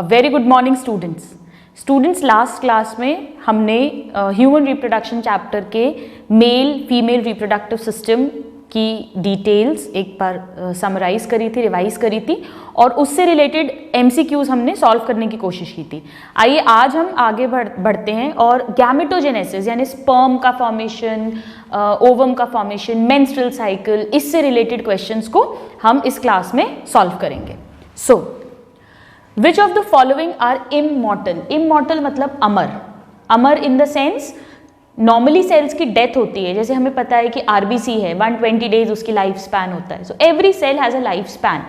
A very good morning students last class में हमने human reproduction chapter के male female reproductive system की details एक बार समराइज करी थी, रिवाइज करी थी और उससे रिलेटेड एमसीक्यूज हमने सॉल्व करने की कोशिश की थी। आइए आज हम आगे बढ़ते हैं और गैमेटोजेनेसिस यानी स्पर्म का फॉर्मेशन, ओवम का फॉर्मेशन, मेंस्ट्रुअल साइकिल, इससे रिलेटेड क्वेश्चंस को हम इस क्लास में सॉल्व करेंगे। Which of the following are immortal? Immortal मतलब अमर। अमर in the sense normally cells की डेथ होती है, जैसे हमें पता है कि आरबीसी है 120 डेज उसकी लाइफ स्पैन होता है। So every cell has a life span.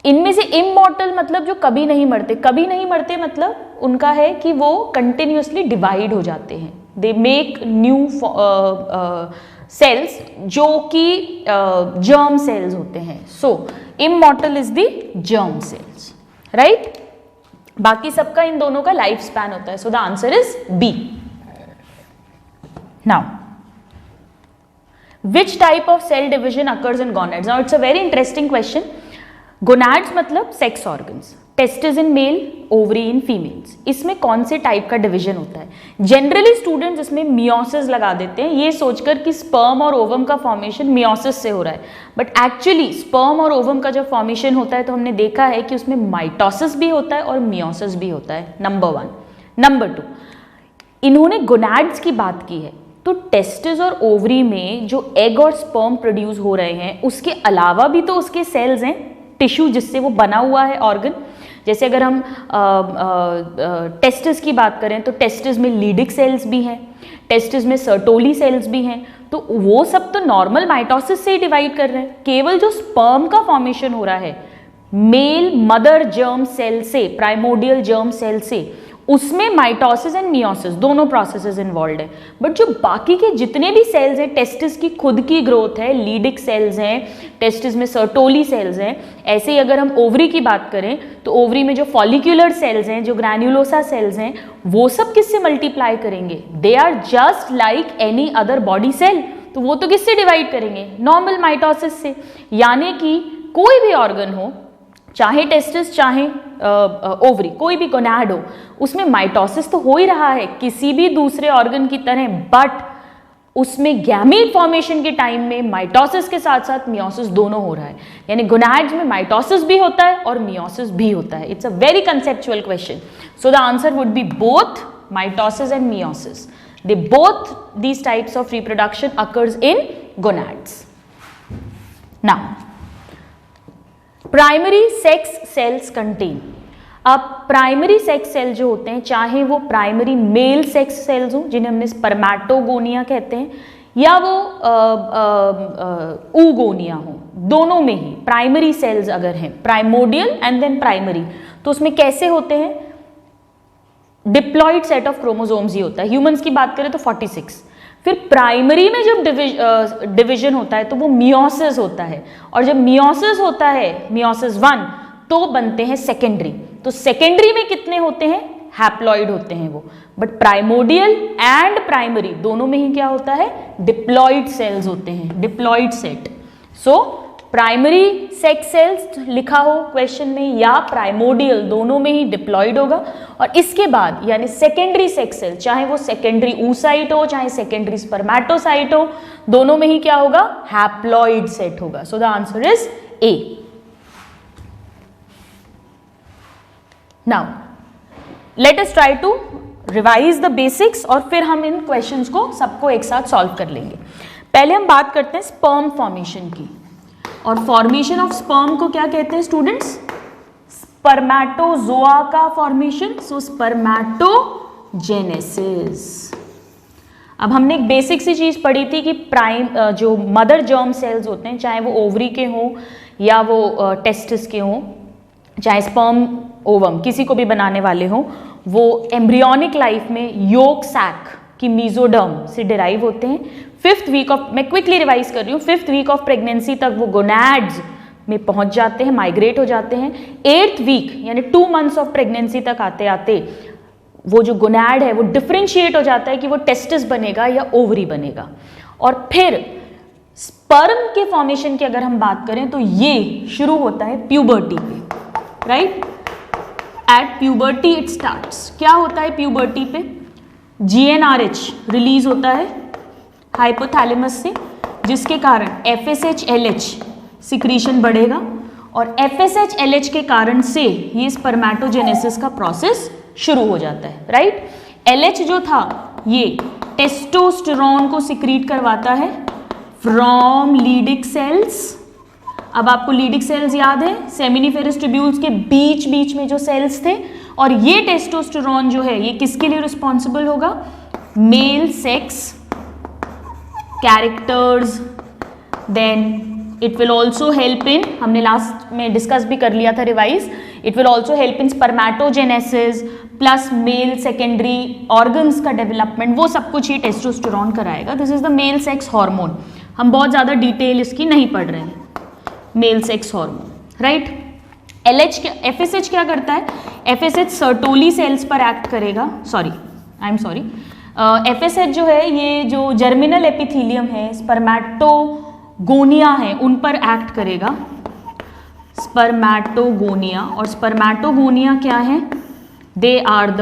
इनमें से इमॉर्टल मतलब जो कभी नहीं मरते। कभी नहीं मरते मतलब उनका है कि वो कंटिन्यूसली डिवाइड हो जाते हैं, दे मेक न्यू सेल्स जो कि जर्म सेल्स होते हैं। So immortal is the germ cells, right. बाकी सबका इन दोनों का लाइफ स्पैन होता है। So the answer is B. Now which type of cell division occurs in gonads? Now it's a very interesting question. Gonads मतलब sex organs, testis in male, ovary in females. इसमें कौन से type का division होता है? Generally students इसमें meiosis लगा देते हैं ये सोचकर कि स्पर्म और ओवम का फॉर्मेशन मियोसिस से हो रहा है, बट एक्चुअली स्पर्म और ओवम का जब फॉर्मेशन होता है तो हमने देखा है कि उसमें माइटोसिस भी होता है और मियोसिस भी होता है। नंबर 1। नंबर 2, इन्होंने गोनैड्स की बात की है तो टेस्टिस और ओवरी में जो एग और स्पर्म प्रोड्यूस हो रहे हैं उसके अलावा भी तो उसके सेल्स हैं, टिश्यू जिससे वो बना हुआ है ऑर्गन। जैसे अगर हम टेस्टिस की बात करें तो टेस्टिस में लीडिक सेल्स भी हैं, टेस्टिस में सर्टोली सेल्स भी हैं, तो वो सब तो नॉर्मल माइटोसिस से ही डिवाइड कर रहे हैं। केवल जो स्पर्म का फॉर्मेशन हो रहा है मेल मदर जर्म सेल से, प्राइमोर्डियल जर्म सेल से, उसमें माइटोसिस एंड मियोसिस दोनों प्रोसेसेस इन्वॉल्व है। बट जो बाकी के जितने भी सेल्स हैं, टेस्टिस की खुद की ग्रोथ है, लीडिक सेल्स हैं, टेस्टिस में सर्टोली सेल्स हैं। ऐसे ही अगर हम ओवरी की बात करें तो ओवरी में जो फॉलिक्यूलर सेल्स हैं, जो ग्रैन्युलोसा सेल्स हैं, वो सब किससे मल्टीप्लाई करेंगे? They are just like any other body cell, तो वो तो किससे डिवाइड करेंगे? नॉर्मल माइटोसिस से। यानी कि कोई भी ऑर्गन हो, चाहे टेस्टिस चाहे ओवरी, कोई भी गोनैड हो, उसमें माइटोसिस तो हो ही रहा है किसी भी दूसरे ऑर्गन की तरह, बट उसमें गैमीट फॉर्मेशन के टाइम में माइटोसिस के साथ साथ मियोसिस दोनों हो रहा है। यानी गोनैड्स में माइटोसिस भी होता है और मियोसिस भी होता है। It's a very conceptual question. So the answer would B both mitosis and meiosis. They both these types of reproduction occurs in gonads. Now primary sex cells contain. अब primary sex cell जो होते हैं, चाहे वो primary male sex cells हो जिन्हें हमने spermatogonia कहते हैं, या वो oogonia हो, दोनों में ही प्राइमरी सेल्स अगर हैं, प्राइमोर्डियल एंड देन प्राइमरी, तो उसमें कैसे होते हैं? डिप्लॉइड सेट ऑफ क्रोमोसोम्स ही होता है। ह्यूमंस की बात करें तो 46। फिर प्राइमरी में जब डिवीजन होता है तो वो मियोसिस होता है, और जब मियोसिस होता है, मियोसिस 1, तो बनते हैं सेकेंडरी। तो सेकेंडरी में कितने होते हैं? हैप्लॉइड होते हैं वो। बट प्राइमोर्डियल एंड प्राइमरी दोनों में ही क्या होता है? डिप्लॉइड सेल्स होते हैं, diploid set. So primary sex cells लिखा हो क्वेश्चन में या प्राइमोर्डियल, दोनों में ही डिप्लॉइड होगा। और इसके बाद यानी सेकेंडरी सेक्स सेल, चाहे वो सेकेंडरी oocyte हो चाहे सेकेंडरी स्पर्मेटोसाइट हो, दोनों में ही क्या होगा? हैप्लॉइड सेट होगा। So the answer is A. Now let us try to revise the basics और फिर हम इन क्वेश्चंस को सबको एक साथ सॉल्व कर लेंगे। पहले हम बात करते हैं स्पर्म फॉर्मेशन की, और फॉर्मेशन ऑफ स्पर्म को क्या कहते हैं स्टूडेंट्स? स्पर्मेटोजोआ का फॉर्मेशन। सो स्पर्मेटोजेनेसिस। अब हमने एक बेसिक सी चीज पढ़ी थी कि जो मदर जर्म सेल्स होते हैं, चाहे वो ओवरी के हों या वो टेस्टिस के हों, चाहे स्पर्म ओवम किसी को भी बनाने वाले हों, वो एम्ब्रियोनिक लाइफ में योक सैक की मीजोडर्म से डिराइव होते हैं। 5th वीक ऑफ, मैं क्विकली रिवाइज कर रही हूँ, 5th वीक ऑफ प्रेगनेंसी तक वो गोनैड्स में पहुंच जाते हैं, माइग्रेट हो जाते हैं। 8th वीक यानी 2 मंथ्स ऑफ प्रेगनेंसी तक आते आते वो जो गोनैड है वो डिफरेंशिएट हो जाता है कि वो टेस्टिस बनेगा या ओवरी बनेगा। और फिर स्पर्म के फॉर्मेशन की अगर हम बात करें तो ये शुरू होता है प्यूबर्टी पे, right. At puberty it starts. क्या होता है प्यूबर्टी पे? GnRH रिलीज होता है हाइपोथैलेमस से, जिसके कारण FSH-LH सिक्रीशन बढ़ेगा और FSH-LH के कारण से ये स्पर्मेटोजेनेसिस का प्रोसेस शुरू हो जाता है, राइट। LH जो था ये टेस्टोस्टेरोन को सिक्रीट करवाता है फ्रॉम लीडिक सेल्स। अब आपको लीडिक सेल्स याद है, सेमिनिफेरस ट्यूब्यूल्स के बीच बीच में जो सेल्स थे, और ये टेस्टोस्टेरोन जो है ये किसके लिए रिस्पॉन्सिबल होगा? Male sex characters. Then it will also help in, हमने लास्ट में डिस्कस भी कर लिया था revise, it will also help in spermatogenesis plus male secondary organs का डेवलपमेंट, वो सब कुछ ये टेस्टोस्टेरोन कराएगा। This is the male sex hormone. हम बहुत ज़्यादा डिटेल इसकी नहीं पढ़ रहे हैं। Male sex hormone, right. LH क्या, FSH क्या करता है? FSH सर्टोली सेल्स पर एक्ट करेगा, FSH जो है ये जो जर्मिनल एपिथीलियम है, स्पर्मेटोगोनिया है, उन पर एक्ट करेगा, स्पर्मेटोगोनिया। और स्पर्मेटोगोनिया क्या है? They are the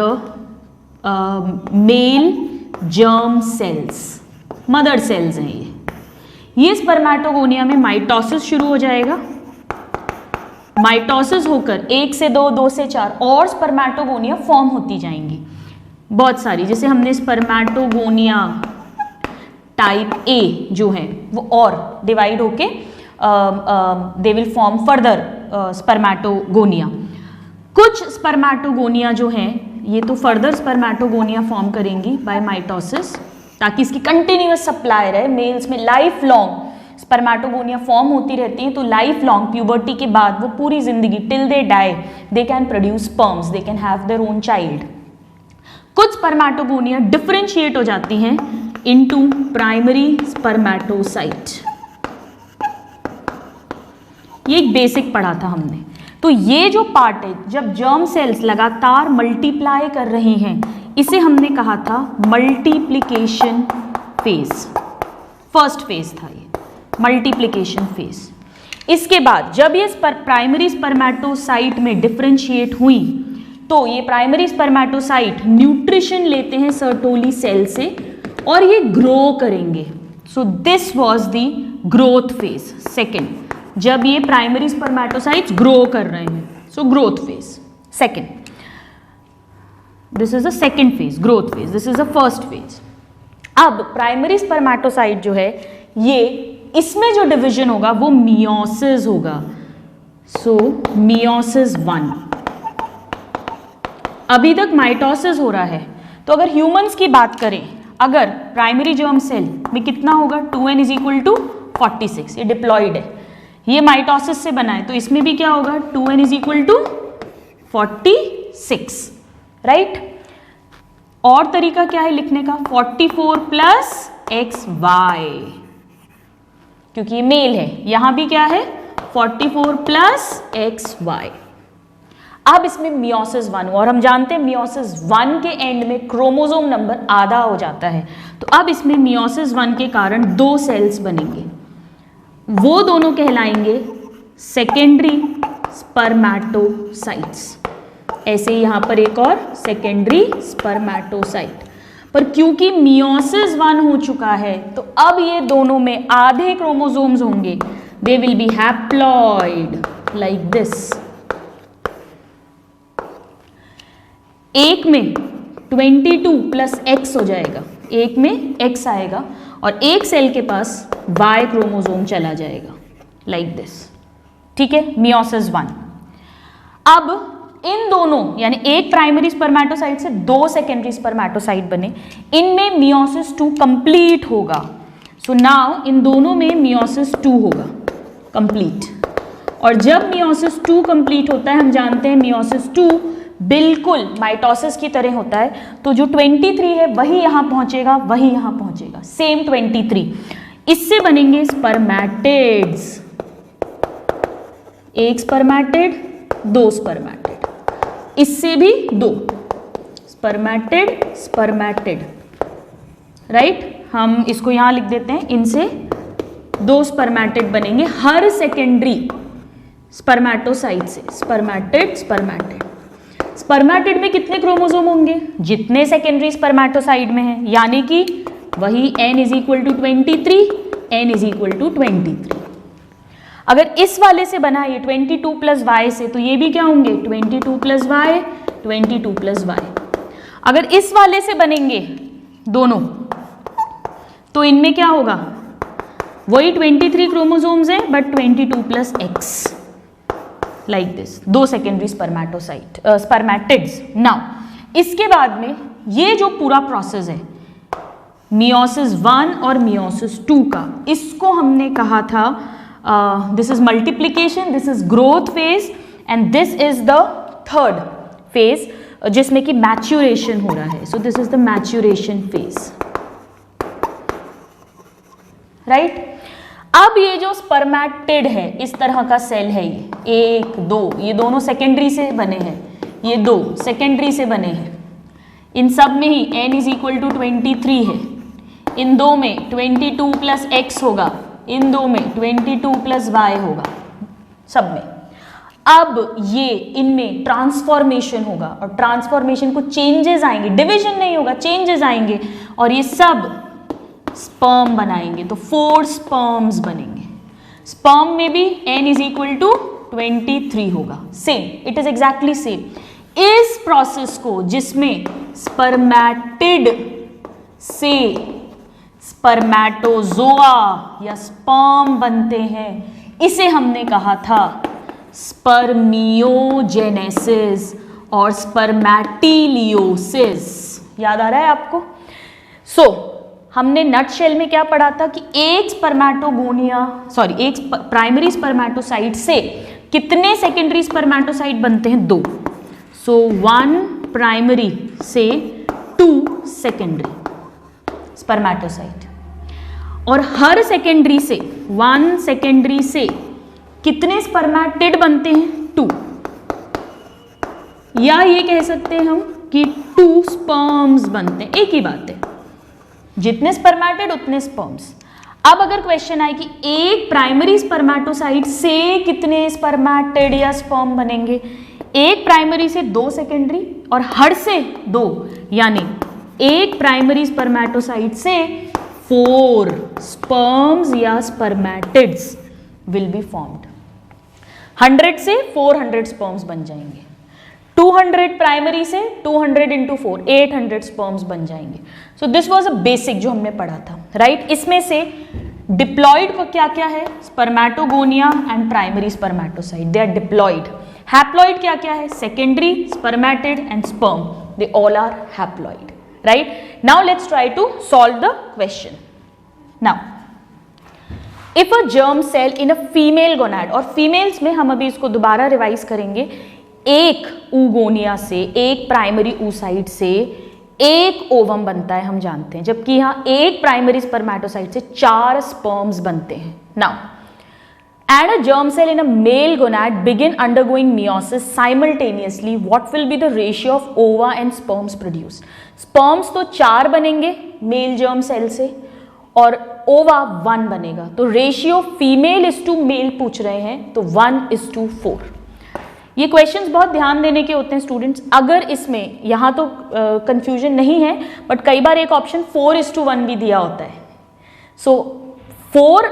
male germ cells, mother cells हैं ये स्पर्मेटोगोनिया में माइटोसिस शुरू हो जाएगा। माइटोसिस होकर 1 से 2, 2 से 4 और स्पर्मेटोगोनिया फॉर्म होती जाएंगी बहुत सारी। जैसे हमने स्पर्मेटोगोनिया टाइप A जो है वो और डिवाइड होके they will form further spermatogonia. कुछ स्पर्मेटोगोनिया जो हैं ये तो फर्दर स्पर्मेटोगोनिया फॉर्म करेंगी बाय माइटोसिस, ताकि इसकी कंटिन्यूअस सप्लाई रहे। मेल्स में लाइफ लॉन्ग स्पर्मेटोगोनिया फॉर्म होती रहती है, तो लाइफ लॉन्ग प्यूबर्टी के बाद वो पूरी जिंदगी till they die they can produce sperms, they can have their own child. कुछ स्पर्मेटोगोनिया डिफरेंशिएट हो जाती हैं इनटू प्राइमरी स्पर्मेटोसाइट। ये एक बेसिक पढ़ा था हमने। तो ये जो पार्ट है, जब जर्म सेल्स लगातार मल्टीप्लाई कर रही हैं, इसे हमने कहा था मल्टीप्लिकेशन फेज। फर्स्ट फेज था ये मल्टीप्लिकेशन फेज। इसके बाद जब ये प्राइमरी स्पर्मेटोसाइट में डिफरेंशिएट हुई, तो ये प्राइमरी स्पर्मेटोसाइट न्यूट्रिशन लेते हैं सर्टोली सेल से और ये ग्रो करेंगे। So this was the growth phase second, जब ये प्राइमरी स्पर्मेटोसाइट्स ग्रो कर रहे हैं। So growth phase second, this is the second phase, growth phase, this is the first phase. अब प्राइमरी स्पर्मेटोसाइट जो है ये, इसमें जो डिवीजन होगा वो मियोसिस होगा। सो मियोसिस 1। अभी तक माइटोसिस हो रहा है, तो अगर ह्यूमंस की बात करें, अगर प्राइमरी जर्म सेल में कितना होगा 2n = 46, ये डिप्लॉइड है, ये माइटोसिस से बना है, तो इसमें भी क्या होगा 2n = 46, राइट। और तरीका क्या है लिखने का? 44 + XY, क्योंकि ये मेल है। यहां भी क्या है 44 + XY। अब इसमें मियोसिस 1 हुआ और हम जानते हैं मियोसिस 1 के एंड में क्रोमोसोम नंबर आधा हो जाता है, तो अब इसमें मियोसिस 1 के कारण 2 सेल्स बनेंगे, वो दोनों कहलाएंगे सेकेंडरी स्पर्मेटोसाइट्स। ऐसे यहां पर एक और सेकेंडरी स्पर्मेटोसाइट, पर क्योंकि मियोसिस 1 हो चुका है तो अब ये दोनों में आधे क्रोमोसोम्स होंगे, they will be haploid like this. एक में 22 + X हो जाएगा, एक में X आएगा और एक सेल के पास Y क्रोमोसोम चला जाएगा लाइक दिस, ठीक है, मियोसिस 1। अब इन दोनों यानी एक प्राइमरी स्पर्मेटोसाइट से 2 सेकेंडरी स्पर्मेटोसाइट बने, इनमें मियोसिस 2 कंप्लीट होगा। सो नाउ इन दोनों में मियोसिस 2 होगा कंप्लीट, और जब मियोसिस 2 कंप्लीट होता है, हम जानते हैं मियोसिस 2 बिल्कुल माइटोसिस की तरह होता है, तो जो 23 है वही यहां पहुंचेगा, वही यहां पहुंचेगा, सेम 23। इससे बनेंगे स्पर्मेटिड्स, एक स्पर्मेटिड, 2 स्पर्मेटिड, इससे भी 2 स्पर्मेटिड, स्पर्मेटिड, राइट। हम इसको यहां लिख देते हैं, इनसे 2 स्पर्मेटिड बनेंगे हर सेकेंडरी स्पर्मेटोसाइट से, स्पर्मेटिड, स्पर्मेटिड। स्पर्मेटिड में कितने क्रोमोसोम होंगे? जितने सेकेंडरी स्पर्मेटोसाइड में है, यानी कि वही n is equal to 23, n is equal to 23। अगर इस वाले से बना ये 22 प्लस वाई से, तो ये भी क्या होंगे? 22 प्लस वाई, 22 प्लस वाई। अगर इस वाले से बनेंगे दोनों, तो इनमें क्या होगा? वही 23 क्रोमोसोम्स हैं, but 22 plus x, like this, 2 secondary spermatids. Now इसके बाद में ये जो पूरा प्रोसेस है मियोसिस 1 और मियोसिस 2 का, इसको हमने कहा था this is multiplication, this is growth phase, and this is the third phase जिसमें कि मैच्यूरेशन हो रहा है। सो this is the maturation phase, right. अब ये जो स्पर्मेटिड है, इस तरह का सेल है, ये 1, 2, ये दोनों सेकेंडरी से बने हैं, ये 2 सेकेंडरी से बने हैं। इन सब में ही n इज इक्वल टू 23 है, इन दो में 22 प्लस x होगा, इन दो में 22 प्लस y होगा, सब में। अब ये इनमें ट्रांसफॉर्मेशन होगा, और ट्रांसफॉर्मेशन को चेंजेस आएंगे, डिवीजन नहीं होगा, चेंजेस आएंगे, और ये सब स्पर्म बनाएंगे। तो 4 स्पर्म्स बनेंगे। स्पर्म में भी n इज इक्वल टू 23 होगा, same, it is exactly same. इस प्रोसेस को, जिसमें स्पर्मेटिड से स्पर्मेटोजोआ या स्पर्म बनते हैं, इसे हमने कहा था स्पर्मियोजेनेसिस और स्पर्मेटिलियोसिस। याद आ रहा है आपको? हमने नटशेल में क्या पढ़ा था कि एक प्राइमरी स्पर्मेटोसाइट से कितने सेकेंडरी स्पर्मेटोसाइट बनते हैं? 2। 1 प्राइमरी से 2 सेकेंडरी स्पर्मेटोसाइट, और हर सेकेंडरी से 1 सेकेंडरी से कितने स्पर्मेटिड बनते हैं? 2। या ये कह सकते हैं हम कि 2 स्पर्म्स बनते हैं, एक ही बात है, जितने स्पर्मेटिड उतने स्पर्म्स। अब अगर क्वेश्चन आए कि एक प्राइमरी स्पर्मेटोसाइट से कितने स्पर्मेटिड या स्पर्म बनेंगे? एक प्राइमरी से 2 सेकेंडरी और हर से 2, यानी एक प्राइमरी स्पर्मेटोसाइट से 4 स्पर्म्स या स्पर्मेटिड्स विल बी फॉर्म्ड। 100 से 400 स्पर्म्स बन जाएंगे। 200 प्राइमरी से 200 इंटू 4, 800 स्पर्म्स बन जाएंगे। सो दिस वॉज अ बेसिक जो हमने पढ़ा था, राइट। इसमें से डिप्लॉइड को क्या क्या है? Spermatogonia and primary spermatocyte, they are diploid. Haploid क्या क्या है? Secondary, spermatid and sperm, they all are haploid, right. Now let's try to solve the question. Now if a germ cell in a female gonad, और females में हम अभी इसको दोबारा revise करेंगे, एक oogonia से, एक प्राइमरी oocyte से एक ओवम बनता है, हम जानते हैं, जबकि यहाँ एक प्राइमरी स्पर्मेटोसाइट से 4 स्पर्म्स बनते हैं। Now and a germ cell in a male gonad begin undergoing meiosis simultaneously, what will be the ratio of ova and sperms produced? Sperms तो 4 बनेंगे मेल जर्म सेल से, और ओवा 1 बनेगा। तो ratio female is to male पूछ रहे हैं, तो 1:4। ये क्वेश्चंस बहुत ध्यान देने के होते हैं स्टूडेंट्स। अगर इसमें यहाँ तो कंफ्यूजन नहीं है, बट कई बार एक ऑप्शन 4:1 भी दिया होता है। सो 4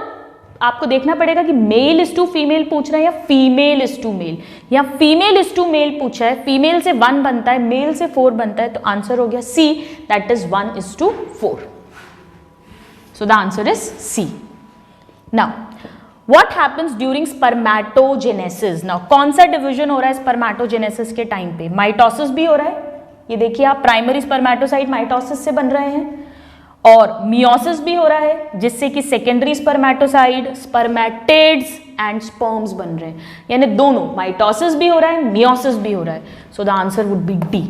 आपको देखना पड़ेगा कि मेल इज टू फीमेल पूछ रहे हैं या फीमेल इज टू मेल। या फीमेल इज टू मेल पूछा है, फीमेल से 1 बनता है, मेल से 4 बनता है, तो आंसर हो गया C, that is 1:4। So the answer is C. Now what happens during spermatogenesis? Now कौन सा डिवीजन हो रहा है स्पर्मेटोजेनेसिस के टाइम पे? माइटोसिस भी हो रहा है, ये देखिए आप, प्राइमरी स्पर्मेटोसाइट माइटोसिस से बन रहे हैं, और मियोसिस भी हो रहा है, जिससे कि secondary spermatocyte, spermatids and sperms बन रहे हैं, यानी दोनों, माइटोसिस भी हो रहा है, मियोसिस भी हो रहा है। So the answer would be D,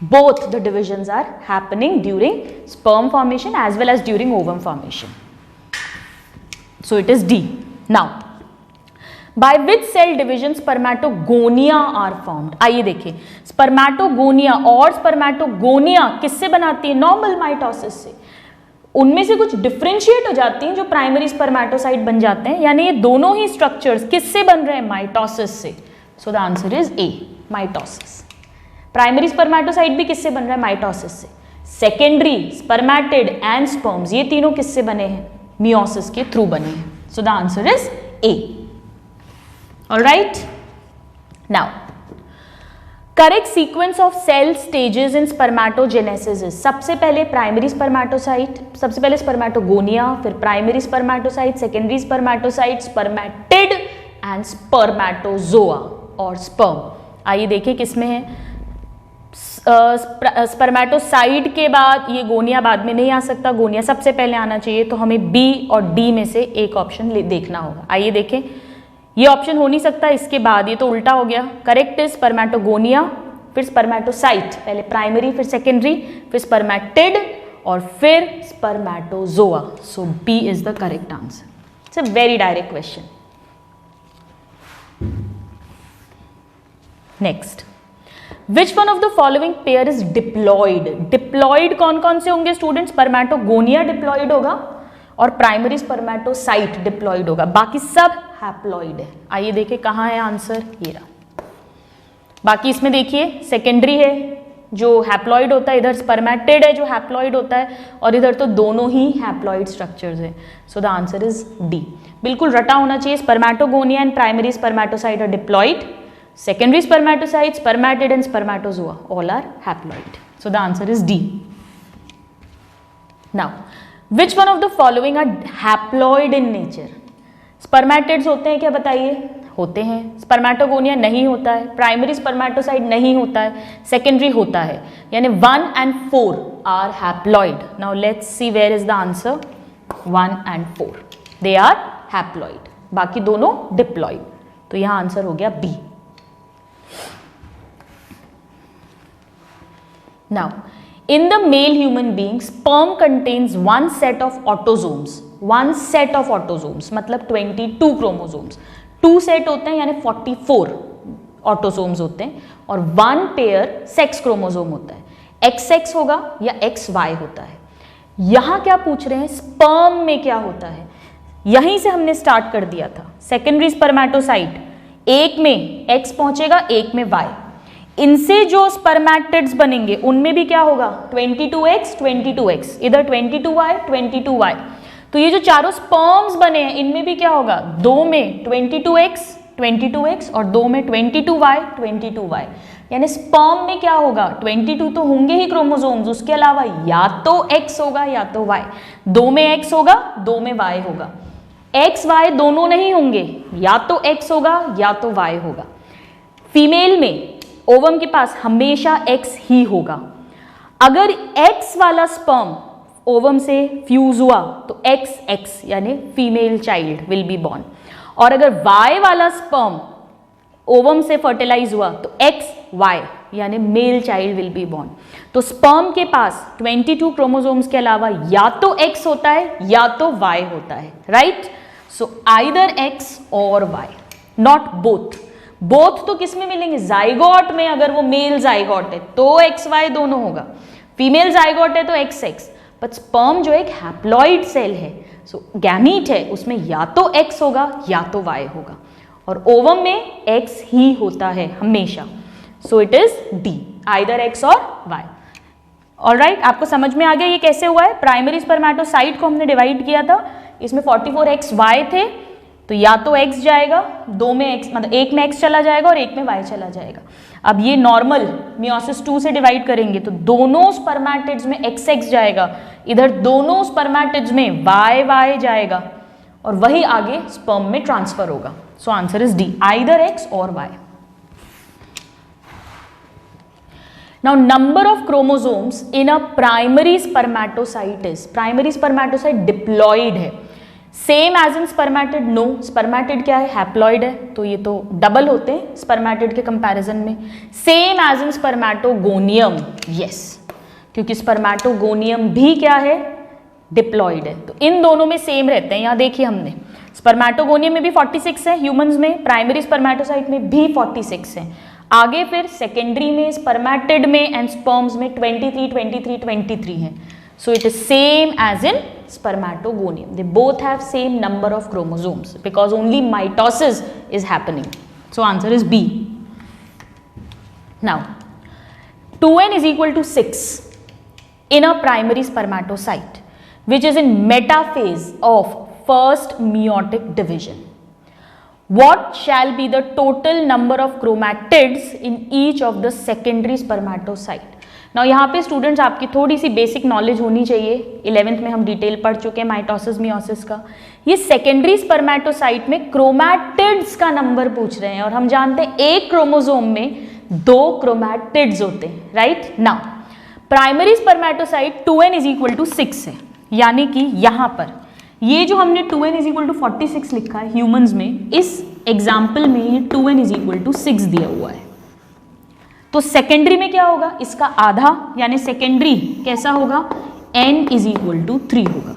both the divisions are happening during sperm formation as well as during ovum formation. So it is D. Now, by which cell division spermatogonia are formed? आइए देखिए, spermatogonia और spermatogonia किससे बनाती है? Normal mitosis से। उनमें से कुछ डिफ्रेंशिएट हो जाती हैं जो प्राइमरी स्पर्मेटोसाइट बन जाते हैं, यानी ये दोनों ही स्ट्रक्चर्स किससे बन रहे हैं? माइटोसिस से। सो the answer is A, mitosis. Primary spermatocyte भी किससे बन रहा है? माइटोसिस से। सेकेंडरी स्पर्मेटिड एंड स्पर्म्स, ये तीनों किससे बने हैं? मियोसिस के थ्रू बने हैं। So the answer is A. Alright, now correct sequence of cell stages in spermatogenesis is, सबसे पहले प्राइमरी स्पर्मेटोसाइट, सबसे पहले स्पर्मेटोगोनिया, फिर primary spermatocyte, secondary spermatocyte, spermatid and spermatozoa और स्पर्म। आइए देखिए किसमें है। स्पर्मेटोसाइट के बाद ये गोनिया बाद में नहीं आ सकता, गोनिया सबसे पहले आना चाहिए, तो हमें बी और डी में से एक ऑप्शन देखना होगा। आइए देखें, ये ऑप्शन हो नहीं सकता, इसके बाद ये तो उल्टा हो गया। करेक्ट इज स्पर्मेटोगोनिया, फिर स्पर्मेटोसाइट, पहले प्राइमरी फिर सेकेंडरी फिर स्पर्मेटिड और फिर spermatozoa. So B is the correct answer. It's a very direct question. Next, which one of the following pair is diploid? Diploid कौन कौन से होंगे स्टूडेंट्स? स्पर्मेटोगोनिया डिप्लॉइड होगा और प्राइमरी स्पर्मेटोसाइट डिप्लॉइड होगा, बाकी सब हैप्लॉइड है। आइए देखिए कहाँ है आंसर, ये रहा। बाकी इसमें देखिए सेकेंडरी है जो हैप्लॉइड होता है, इधर स्पर्मेटिड है जो हैप्लॉइड होता है, और इधर तो दोनों ही हैप्लॉइड स्ट्रक्चर्स है। So the answer is D. बिल्कुल रटा होना चाहिए, spermatogonia and primary spermatocyte are diploid, secondary spermatocytes, spermatid and spermatozoa all are haploid. So the answer is D. Now, which one of the following are haploid in nature? Spermatids होते हैं क्या बताइए? होते हैं। स्पर्मेटोगोनिया नहीं होता है, primary spermatocyte नहीं होता है, सेकेंडरी होता है, यानी 1 and 4 are haploid. Now let's see where is the answer. 1 and 4 they are haploid, बाकी दोनों डिप्लॉइड। तो यहाँ आंसर हो गया B. Now, in the male human being, sperm contains one set of autosomes. One set of autosomes मतलब 22 chromosomes. 2 set होते हैं यानी 44 ऑटोसोम्स होते हैं, और 1 पेयर सेक्स क्रोमोसोम होता है। XX होगा या XY होता है। यहां क्या पूछ रहे हैं? स्पर्म में क्या होता है? यहीं से हमने स्टार्ट कर दिया था। सेकेंडरी स्पर्मेटोसाइट, एक में X पहुंचेगा, एक में Y। इनसे जो स्पर्मेटिड्स बनेंगे उनमें भी क्या होगा? 22x 22x, इधर 22y 22y। तो ये जो चारों स्पर्म्स बने हैं इनमें भी क्या होगा? 2 में 22x 22x और 2 में 22y 22y। यानी स्पर्म में क्या होगा? 22 तो होंगे ही क्रोमोसोम्स, उसके अलावा या तो x होगा या तो y। 2 में x होगा, 2 में y होगा। x y दोनों नहीं होंगे, या तो x होगा या तो y होगा। फीमेल में ओवम के पास हमेशा X ही होगा। अगर X वाला स्पर्म ओवम से फ्यूज हुआ तो XX यानी female child will be born, और अगर Y वाला स्पर्म ओवम से फर्टिलाइज हुआ तो XY यानी male child will be born. तो स्पर्म के पास 22 क्रोमोसोम्स के अलावा या तो X होता है या तो Y होता है, right? So either X or Y, not both. Both तो किस में मिलेंगे? जाइगोट में। अगर वो मेल जाइगोट है तो XY दोनों होगा, फीमेल जाइगोट है तो XX। बट स्पर्म जो एक हैप्लॉइड सेल है, सो गैमीट है, उसमें या तो X होगा या तो Y होगा, और ओवम में X ही होता है हमेशा। सो it is D, either X or Y। Alright, आपको समझ में आ गया ये कैसे हुआ है? प्राइमरी स्पर्मेटोसाइट को हमने डिवाइड किया था, इसमें 44XY थे, तो या तो x जाएगा, 2 में x मतलब एक में x चला जाएगा और एक में y चला जाएगा। अब ये नॉर्मल मियोसिस 2 से डिवाइड करेंगे तो दोनों स्पर्मेटिड्स में XX जाएगा, इधर दोनों स्पर्मेटिड्स में YY जाएगा, और वही आगे स्पर्म में ट्रांसफर होगा। So answer is D, either x or y। Now number of chromosomes in a primary spermatocyte is, primary spermatocyte diploid है। Same as in spermatid? No, spermatid क्या है? हैप्लॉइड है, तो ये तो डबल होते हैं स्पर्मेटिड के कंपैरिजन में। Same as in spermatogonium, yes, क्योंकि स्पर्मेटोगोनियम भी क्या है? डिप्लॉइड है। तो इन दोनों में सेम रहते हैं। यहाँ देखिए हमने स्पर्मेटोगोनियम में भी 46 है ह्यूमंस में, प्राइमरी स्पर्मेटोसाइट में भी 46 है। आगे फिर सेकेंडरी में, स्पर्मेटिड में एंड स्पर्म्स में 23 23 23 है। So it is same as in spermatogonium. They both have same number of chromosomes because only mitosis is happening. So answer is B. Now, 2n is equal to 6 in a primary spermatocyte which is in metaphase of first meiotic division. What shall be the total number of chromatids in each of the secondary spermatocyte? Now यहाँ पे students आपकी थोड़ी सी basic knowledge होनी चाहिए. 11th में हम detail पढ़ चुके हैं माइटोसिस मियोसिस का. ये सेकेंडरी स्पर्मेटोसाइट में क्रोमैटिड्स का नंबर पूछ रहे हैं और हम जानते हैं एक क्रोमोसोम में 2 क्रोमैटिड्स होते हैं, right. Now primary spermatocyte 2n is equal to 6 है, यानी कि यहाँ पर ये जो हमने 2n इज इक्वल टू 46 लिखा है ह्यूमंस में, इस एग्जाम्पल में ये 2n इज इक्वल टू 6 दिया हुआ है. तो सेकेंडरी में क्या होगा, इसका आधा, यानी सेकेंडरी कैसा होगा, n इज इक्वल टू 3 होगा.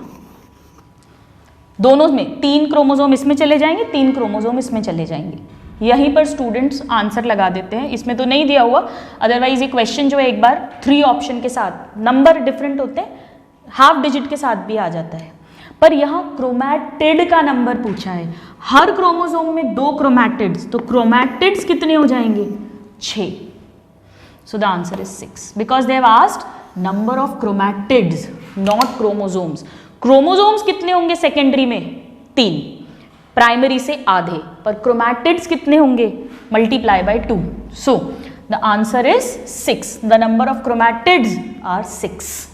दोनों में 3 क्रोमोसोम इसमें चले जाएंगे, 3 क्रोमोसोम इसमें चले जाएंगे. यहीं पर स्टूडेंट्स आंसर लगा देते हैं. इसमें तो नहीं दिया हुआ, अदरवाइज ये क्वेश्चन जो है एक बार 3 ऑप्शन के साथ, नंबर डिफरेंट होते हैं, हाफ डिजिट के साथ भी आ जाता है. पर यहाँ क्रोमैटिड का नंबर पूछा है. हर क्रोमोसोम में 2 क्रोमैटिड्स, तो क्रोमैटिड्स कितने हो जाएंगे, 6. सो the answer is 6 because they have asked number of chromatids, not chromosomes. Chromosomes कितने होंगे सेकेंडरी में, 3, प्राइमरी से आधे, पर क्रोमैटिड्स कितने होंगे, multiply by 2. So the answer is 6. The number of chromatids are 6.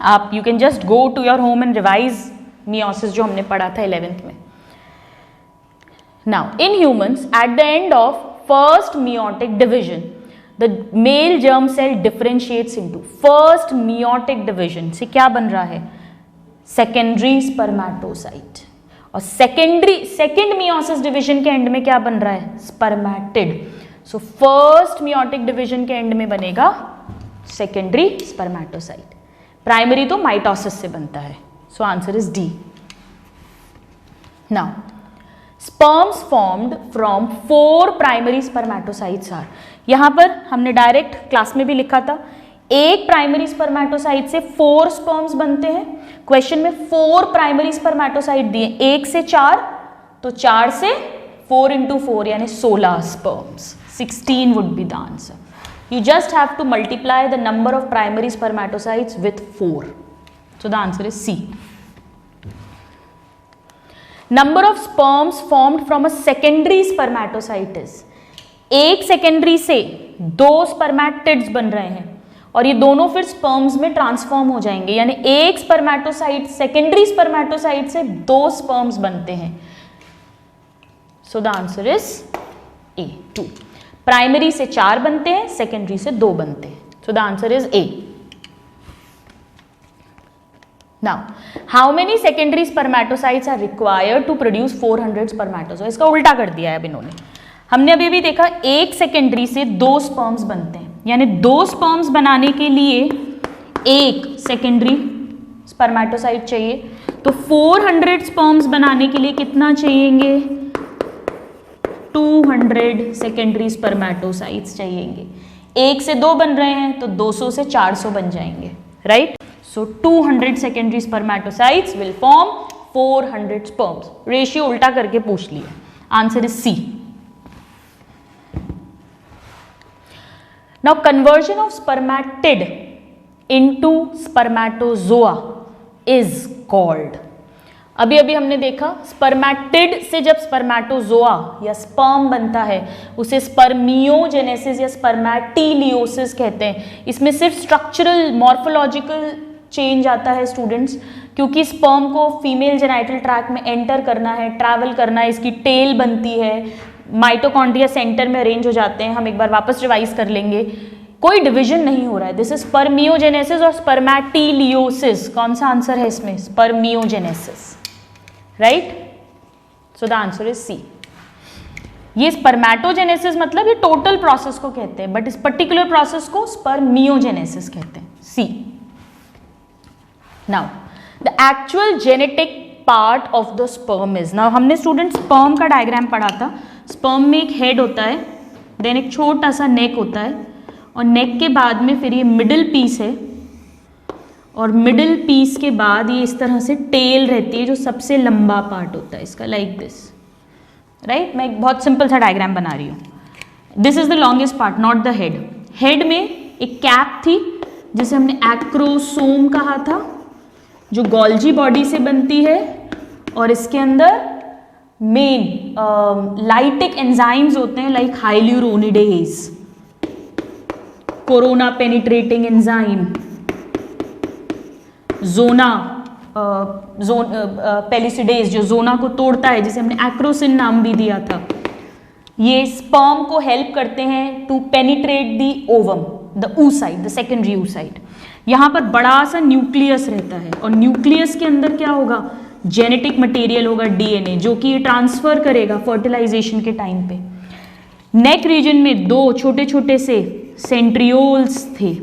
आप you can just go to your home and revise meiosis जो हमने पढ़ा था 11th में. Now in humans at the end of first meiotic division the male germ cell differentiates into first meiotic division से क्या बन रहा है, सेकेंडरी स्पर्मेटोसाइट. और सेकेंड मियोसिस डिवीजन के एंड में क्या बन रहा है, spermatid. So first meiotic division के एंड में बनेगा सेकेंडरी स्पर्मेटोसाइट. प्राइमरी तो माइटोसिस से बनता है. So answer is D. Now sperms formed from 4 primary spermatocytes are. यहां पर हमने डायरेक्ट क्लास में भी लिखा था, एक प्राइमरी स्पर्मेटोसाइट से 4 स्पर्म्स बनते हैं. क्वेश्चन में 4 प्राइमरी स्पर्मेटोसाइट दिए, 1 से 4, तो 4 से 4 into 4 यानी 16 sperms. 16 would be the answer. You just have to multiply the number of primary spermatocytes with 4. So the answer is C. Number of sperms formed from a secondary spermatocyte is, एक secondary से 2 spermatids बन रहे हैं और ये दोनों फिर sperms में ट्रांसफॉर्म हो जाएंगे, यानी एक स्पर्मेटोसाइट, सेकेंडरी स्पर्मेटोसाइट से 2 स्पर्म्स बनते हैं. So the answer is A 2. Primary से 4 बनते हैं, सेकेंडरी से 2 बनते हैं. So the answer is A. Now how many secondary spermatocytes are required to produce 400 spermatocytes. इसका उल्टा कर दिया है अब इन्होंने. हमने अभी भी देखा एक सेकेंडरी से 2 स्पर्म्स बनते हैं, यानी 2 स्पर्म्स बनाने के लिए एक सेकेंडरी स्पर्मेटोसाइट चाहिए. तो 400 स्पर्म्स बनाने के लिए कितना चाहिएंगे, 200 सेकेंडरी स्पर्मेटोसाइट्स चाहिएंगे. 1 से 2 बन रहे हैं तो 200 से 400 बन जाएंगे, right. So 200 secondary spermatocytes will form 400 sperms. Ratio उल्टा करके पूछ लिया. Answer is C. Now conversion of spermatid into spermatozoa is called. अभी हमने देखा स्पर्मेटिड से जब स्पर्मेटोजोआ या स्पर्म बनता है उसे स्पर्मियोजेनेसिस या स्पर्मेटिलियोसिस कहते हैं. इसमें सिर्फ स्ट्रक्चरल मॉर्फोलॉजिकल चेंज आता है स्टूडेंट्स, क्योंकि स्पर्म को फीमेल जेनाइटल ट्रैक्ट में एंटर करना है, ट्रैवल करना है, इसकी टेल बनती है, माइटोकॉन्ड्रिया सेंटर में अरेंज हो जाते हैं. हम एक बार वापस रिवाइज कर लेंगे. कोई डिवीजन नहीं हो रहा है. दिस इज स्पर्मियोजेनेसिस और स्पर्मेटिलियोसिस. कौन सा आंसर है इसमें, spermiogenesis, right. So the answer is C. ये स्पर्मेटोजेनेसिस मतलब ये टोटल प्रोसेस को कहते हैं, बट इस पर्टिकुलर प्रोसेस को स्पर्मियोजेनेसिस कहते हैं. C. Now the actual genetic part of the sperm is. Now हमने स्टूडेंट स्पर्म का डायग्राम पढ़ा था. स्पर्म में एक हेड होता है, देन एक छोटा सा नेक होता है, और नेक के बाद में फिर ये मिडिल पीस है, और मिडिल पीस के बाद ये इस तरह से टेल रहती है जो सबसे लंबा पार्ट होता है इसका, लाइक दिस, राइट. मैं एक बहुत सिंपल सा डायग्राम बना रही हूँ. This is the longest part, not the head. Head में एक कैप थी जिसे हमने एक्रोसोम कहा था, जो गोल्जी बॉडी से बनती है और इसके अंदर मेन लाइटिक एंजाइम्स होते हैं लाइक हाइल्यूरोनिडेज, कोरोना पेनिट्रेटिंग एंजाइम, जोना पेलिसिडेज जो जोना को तोड़ता है, जिसे हमने एक्रोसिन नाम भी दिया था। ये स्पर्म को हेल्प करते हैं टू पेनिट्रेट दी ओवम, द oocyte, द सेकेंडरी oocyte। यहाँ पर बड़ा सा न्यूक्लियस रहता है और न्यूक्लियस के अंदर क्या होगा, जेनेटिक मटेरियल होगा डीएनए, जो कि ये ट्रांसफर करेगा फर्टिलाइजेशन के टाइम पे। नेक रीजन में दो छोटे छोटे से सेंट्रियोल्स थे।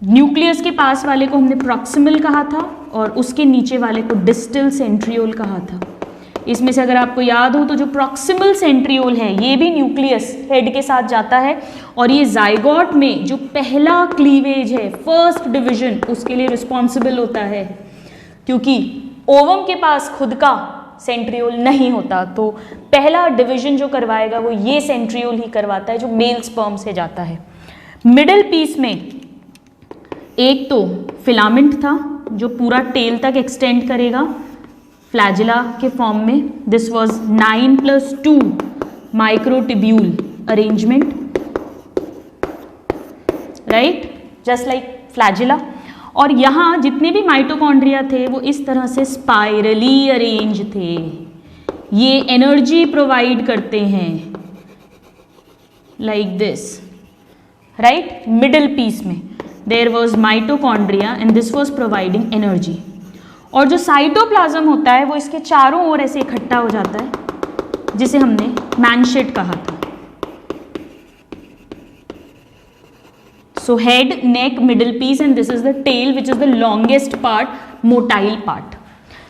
न्यूक्लियस के पास वाले को हमने प्रॉक्सिमल कहा था और उसके नीचे वाले को डिस्टल सेंट्रियोल कहा था। इसमें से अगर आपको याद हो तो जो प्रॉक्सिमल सेंट्रियोल है ये भी न्यूक्लियस हेड के साथ जाता है और ये जाइगोट में जो पहला क्लीवेज है, फर्स्ट डिवीजन, उसके लिए रिस्पॉन्सिबल होता है, क्योंकि ओवम के पास खुद का सेंट्रियोल नहीं होता, तो पहला डिवीजन जो करवाएगा वो ये सेंट्रियोल ही करवाता है जो मेल स्पर्म से जाता है। मिडिल पीस में एक तो फिलामेंट था जो पूरा टेल तक एक्सटेंड करेगा फ्लैजिला के फॉर्म में। This was 9+2 microtubule arrangement, right, just like flagella. और यहाँ जितने भी माइटोकॉन्ड्रिया थे वो इस तरह से स्पाइरली अरेंज थे। ये एनर्जी प्रोवाइड करते हैं like this, right. Middle piece में there was mitochondria and this was providing energy. और जो साइटोप्लाज्म होता है वो इसके चारों ओर ऐसे इकट्ठा हो जाता है, जिसे हमने मैनशेट कहा था। So head, neck, middle piece, and this is the tail, which is the longest part, motile part.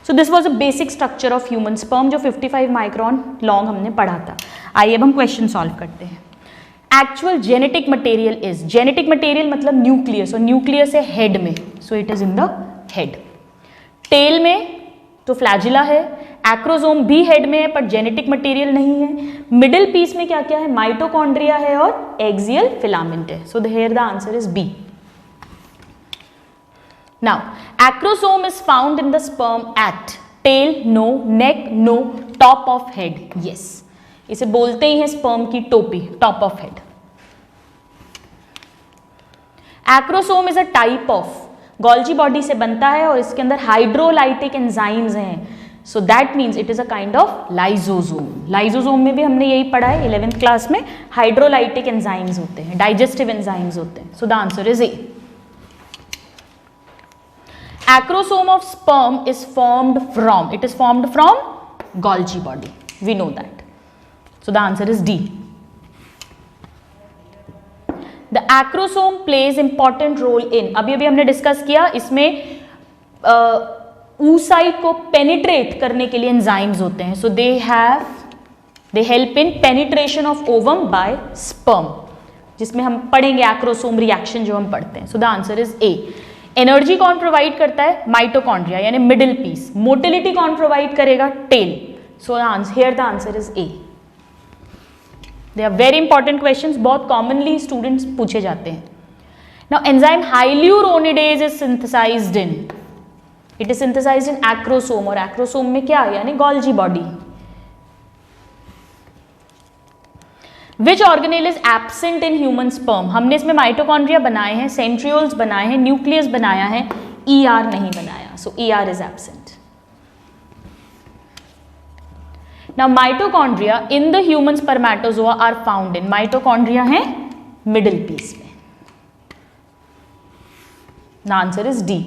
So this was a basic structure of human sperm जो 55 माइक्रोन लॉन्ग हमने पढ़ा था। आइए अब हम क्वेश्चन सॉल्व करते हैं। Actual genetic material is, genetic material मतलब न्यूक्लियस, और न्यूक्लियस है हेड में, so it is in the head. Tail में तो फ्लैजिला है, एक्रोसोम भी हेड में है पर जेनेटिक मटेरियल नहीं है। मिडिल पीस में क्या क्या है, माइटोकॉन्ड्रिया है और एक्सियल फिलामेंट है। So here the answer is B. Now acrosome is found in the sperm at tail, no, neck, no, top of head, yes. इसे बोलते ही है स्पर्म की टोपी, top of head. Acrosome is a type of, Golgi body से बनता है और इसके अंदर हाइड्रोलाइटिक एंजाइम्स हैं, so that means it is a kind of lysosome. Lysosome में भी हमने यही पढ़ा है 11th क्लास में, हाइड्रोलाइटिक एंजाइम्स होते हैं, डाइजेस्टिव एंजाइम्स होते हैं। So the answer is A. Acrosome of sperm is formed from, it is formed from Golgi body, we know that. So the answer is D. The acrosome plays important role in, अभी अभी हमने discuss किया, इसमें oocyte को penetrate करने के लिए enzymes होते हैं, so they help in penetration of ovum by sperm, जिसमें हम पढ़ेंगे एक्रोसोम रिएक्शन जो हम पढ़ते हैं। So the answer is A. Energy कौन प्रोवाइड करता है, माइटोकॉन्ड्रिया यानी मिडिल पीस। मोटिलिटी कौन प्रोवाइड करेगा, tail. So here the answer is A. They are very important questions, बहुत कॉमनली स्टूडेंट्स पूछे जाते हैं। Now enzyme hyaluronidase is synthesized in, it is synthesized in acrosome, और एक्रोसोम में क्या है, यानी Golgi body. Which organelle is absent in human sperm, हमने इसमें माइटोकॉन्ड्रिया बनाए हैं, सेंट्रियोल्स बनाए हैं, न्यूक्लियस बनाया है, ER नहीं बनाया, सो ER is absent. Now mitochondria in the human spermatozoa are found in, mitochondria है middle piece में। The answer is D.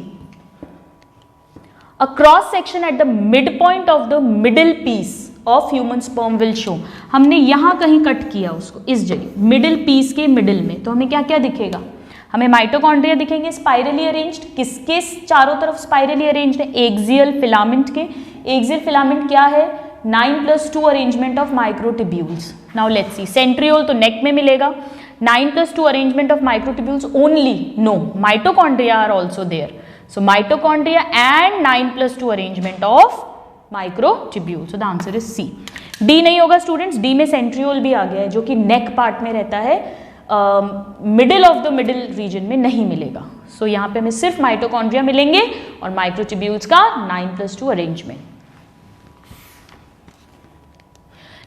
A cross section at the midpoint of the middle piece of human sperm will show, हमने यहाँ कहीं cut किया उसको, इस जगह middle piece के मिडिल में, तो हमें क्या क्या दिखेगा, हमें माइटोकॉन्ड्रिया दिखेंगे स्पाइरली अरेंज्ड। किसके चारों तरफ स्पाइरली अरेंज्ड है, एक्सियल फिलामेंट के। एक्सियल फिलामेंट क्या है, 9+2 arrangement of microtubules. Now let's see, centriole तो नेक में मिलेगा, 9+2 arrangement of microtubules only, no, mitochondria are also there, so mitochondria and 9+2 arrangement of microtubule, so the answer is C. D नहीं होगा students, D में centriole भी आ गया है जो कि नेक पार्ट में रहता है, middle of the middle region में नहीं मिलेगा. सो यहाँ पे हमें सिर्फ माइटोकॉन्ड्रिया मिलेंगे और माइक्रोट्यूब्यूल्स का 9+2 arrangement.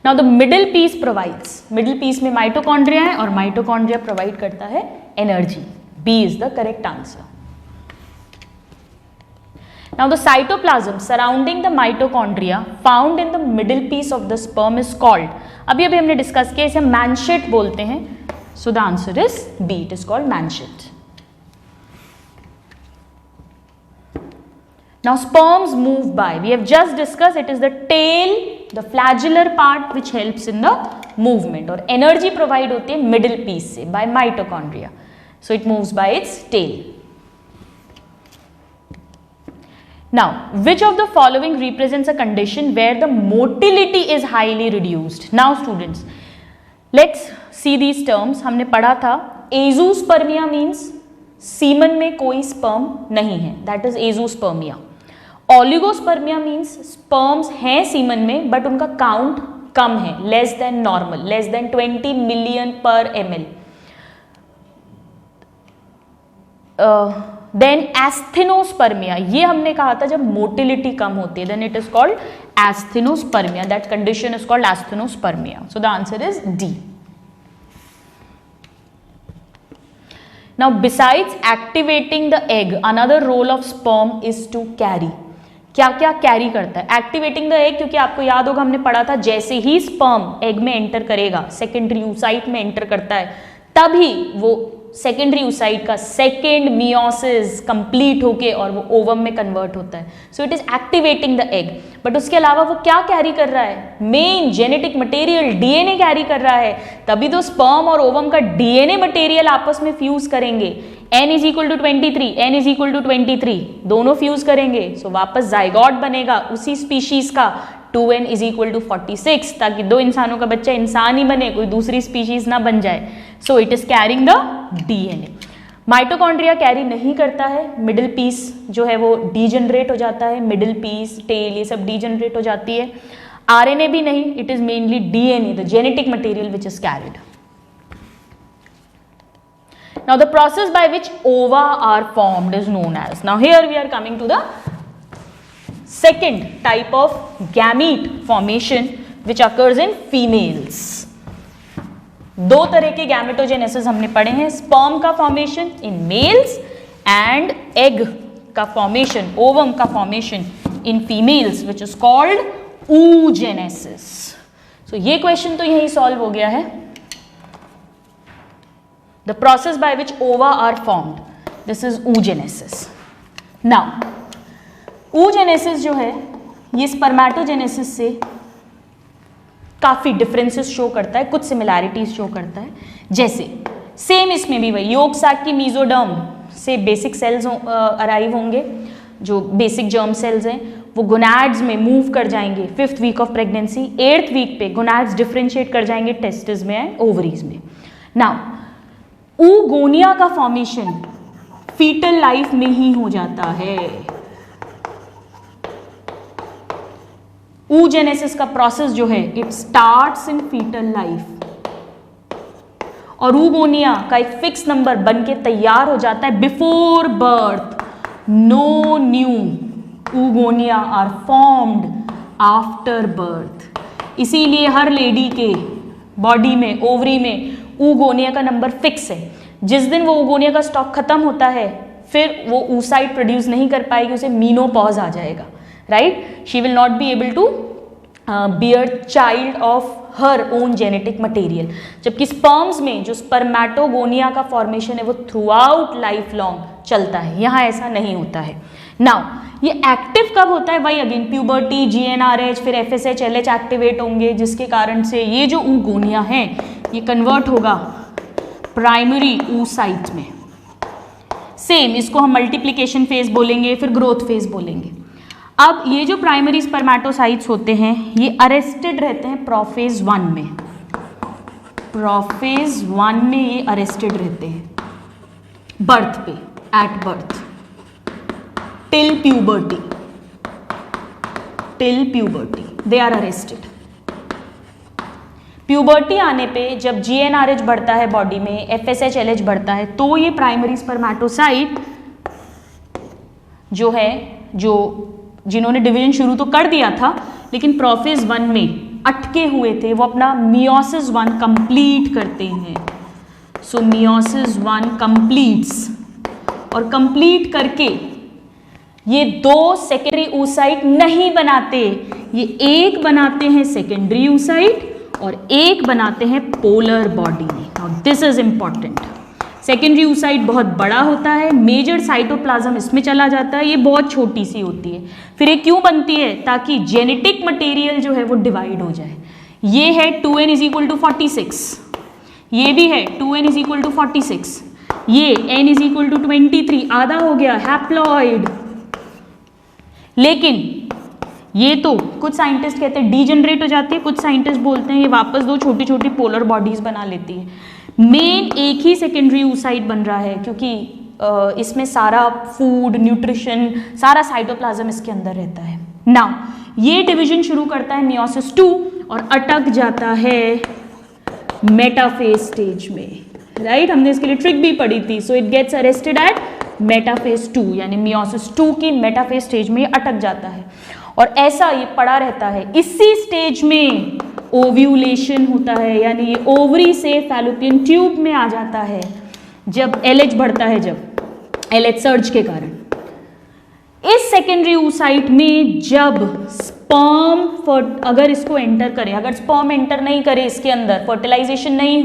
Now the middle piece provides, middle piece में माइटोकॉन्ड्रिया है और माइटोकॉन्ड्रिया प्रोवाइड करता है energy. B is the correct answer. Now the cytoplasm surrounding the mitochondria found in the middle piece of the sperm is called, अभी हमने discuss किया, इसे मैनशेट बोलते हैं. So the answer is B, it is called मैनशेट. Now sperms move by, we have just discussed, it is the tail, the flagellar part which helps in the movement, और energy provide होती है middle piece से by mitochondria. So it moves by its tail. Now, which of the following represents a condition where the motility is highly reduced? Now students, let's see these terms. हमने पढ़ा था azoospermia means semen में कोई sperm नहीं है, that is azoospermia. Oligospermia means sperms हैं semen में but उनका काउंट कम है, less than normal, less than 20 million पर ml. देन एस्थेनोस्पर्मिया, ये हमने कहा था जब मोटिलिटी कम होती है, then it is called asthenospermia. That condition is called asthenospermia. So the answer is D. Now besides activating the egg, another role of sperm is to carry. क्या क्या कैरी करता है? एक्टिवेटिंग द एग, क्योंकि आपको याद होगा हमने पढ़ा था जैसे ही स्पर्म एग में एंटर करेगा, सेकेंडरी oocyte में एंटर करता है, तभी वो सेकेंडरी oocyte का सेकेंड मियोसिस कंप्लीट होके और वो ओवम में कन्वर्ट होता है. सो it is activating the egg. But उसके अलावा वो क्या कैरी कर रहा है? Main genetic material DNA carry कर रहा है. तभी तो स्पर्म और ओवम का डीएनए मटेरियल आपस में फ्यूज करेंगे. n is equal to 23, n is equal to 23, दोनों फ्यूज करेंगे. सो वापस जाइगोट बनेगा उसी स्पीशीज का, 2n इज इक्वल टू 46, ताकि दो इंसानों का बच्चा इंसान ही बने, कोई दूसरी स्पीशीज ना बन जाए. सो it is carrying the DNA. Mitochondria carry नहीं करता है, मिडिल पीस जो है वो डीजनरेट हो जाता है, मिडिल पीस, टेल, ये सब डीजनरेट हो जाती है. आरएनए भी नहीं, it is mainly DNA, the genetic material which is carried. Now the process by which ova are formed is known as, now here we are coming to the second type of gamete formation which occurs in females. दो तरह के gametogenesis हमने पढ़े हैं, sperm का formation in males and egg का formation, ovum का formation in females which is called oogenesis. सो ये क्वेश्चन तो यही सॉल्व हो गया है. The process by which ova are formed, this is oogenesis. Now, oogenesis जो है ये स्पर्मेटोजेनेसिस से काफ़ी डिफरेंसेस शो करता है, कुछ सिमिलैरिटीज शो करता है. जैसे सेम इसमें भी वही योग सैक की मीजोडर्म से बेसिक सेल्स अराइव होंगे, जो बेसिक जर्म सेल्स हैं वो गोनाड्स में मूव कर जाएंगे 5th week of pregnancy. 8th week पे गोनाड्स डिफरेंशिएट कर जाएंगे टेस्टिस में एंड ओवरीज में. नाउ oogonia का फॉर्मेशन फीटल लाइफ में ही हो जाता है. oogenesis का प्रोसेस जो है it starts in foetal life और oogonia का एक फिक्स नंबर बन के तैयार हो जाता है before birth. No new oogonia are formed after birth. इसीलिए हर लेडी के बॉडी में, ओवरी में oogonia का नंबर फिक्स है. जिस दिन वो oogonia का स्टॉक खत्म होता है फिर वो oocyte प्रोड्यूस नहीं कर पाएगी, उसे मीनोपॉज आ जाएगा, right. She will not be able to bear child of her own genetic material. जबकि स्पर्म्स में जो स्पर्मेटोगोनिया का फॉर्मेशन है वो थ्रू आउट लाइफ लॉन्ग चलता है, यहाँ ऐसा नहीं होता है. नाउ ये एक्टिव कब होता है? वही अगेन प्यूबर्टी, GnRH, फिर FSH, LH एक्टिवेट होंगे, जिसके कारण से ये जो oogonia है ये कन्वर्ट होगा प्राइमरी oocyte में. सेम इसको हम मल्टीप्लिकेशन फेज बोलेंगे, फिर ग्रोथ फेज बोलेंगे. अब ये जो प्राइमरी स्पर्मेटोसाइट्स होते हैं ये अरेस्टेड रहते हैं प्रोफेज 1 में. प्रोफेज 1 में ये अरेस्टेड रहते हैं बर्थ पे, at birth, till puberty they are arrested. Puberty आने पे जब GnRH बढ़ता है बॉडी में, FSH LH बढ़ता है, तो ये प्राइमरी स्पर्मेटोसाइट जो है, जो जिन्होंने डिवीजन शुरू तो कर दिया था लेकिन प्रोफेज 1 में अटके हुए थे, वो अपना मियोसिस 1 कंप्लीट करते हैं। सो मियोसिस 1 कंप्लीट्स, और कंप्लीट करके ये 2 सेकेंडरी oocyte नहीं बनाते, ये एक बनाते हैं सेकेंडरी oocyte और एक बनाते हैं पोलर बॉडी में। Now this is important. Secondary oocyte बहुत बड़ा होता है, मेजर साइटोप्लाज्म इसमें चला जाता है, ये बहुत छोटी सी होती है। फिर ये क्यों बनती है? ताकि जेनेटिक मटेरियल जो है वो डिवाइड हो जाए। ये है 2n = 46, ये भी है 2n = 46, ये n = 23, आधा हो गया हैप्लॉइड। लेकिन ये तो कुछ साइंटिस्ट कहते हैं डीजनरेट हो जाती है, कुछ साइंटिस्ट बोलते हैं ये वापस 2 छोटी छोटी पोलर बॉडीज बना लेती है। मेन एक ही सेकेंडरी oocyte बन रहा है क्योंकि इसमें सारा फूड, न्यूट्रिशन, सारा साइटोप्लाज्म इसके अंदर रहता है। नाउ ये डिवीजन शुरू करता है मियोसिस 2 और अटक जाता है मेटाफेज स्टेज में, राइट? हमने इसके लिए ट्रिक भी पढ़ी थी। So it gets arrested at metaphase 2, यानी मियोसिस 2 की मेटाफेज स्टेज में अटक जाता है और ऐसा ये पड़ा रहता है। इसी स्टेज में ओव्यूलेशन होता है, यानी ये ओवरी से फैलोपियन ट्यूब में आ जाता है जब LH बढ़ता है, जब LH सर्ज के कारण। इस सेकेंडरी oocyte में जब स्पर्म अगर इसको एंटर करे, अगर स्पर्म एंटर नहीं करे इसके अंदर, फर्टिलाइजेशन नहीं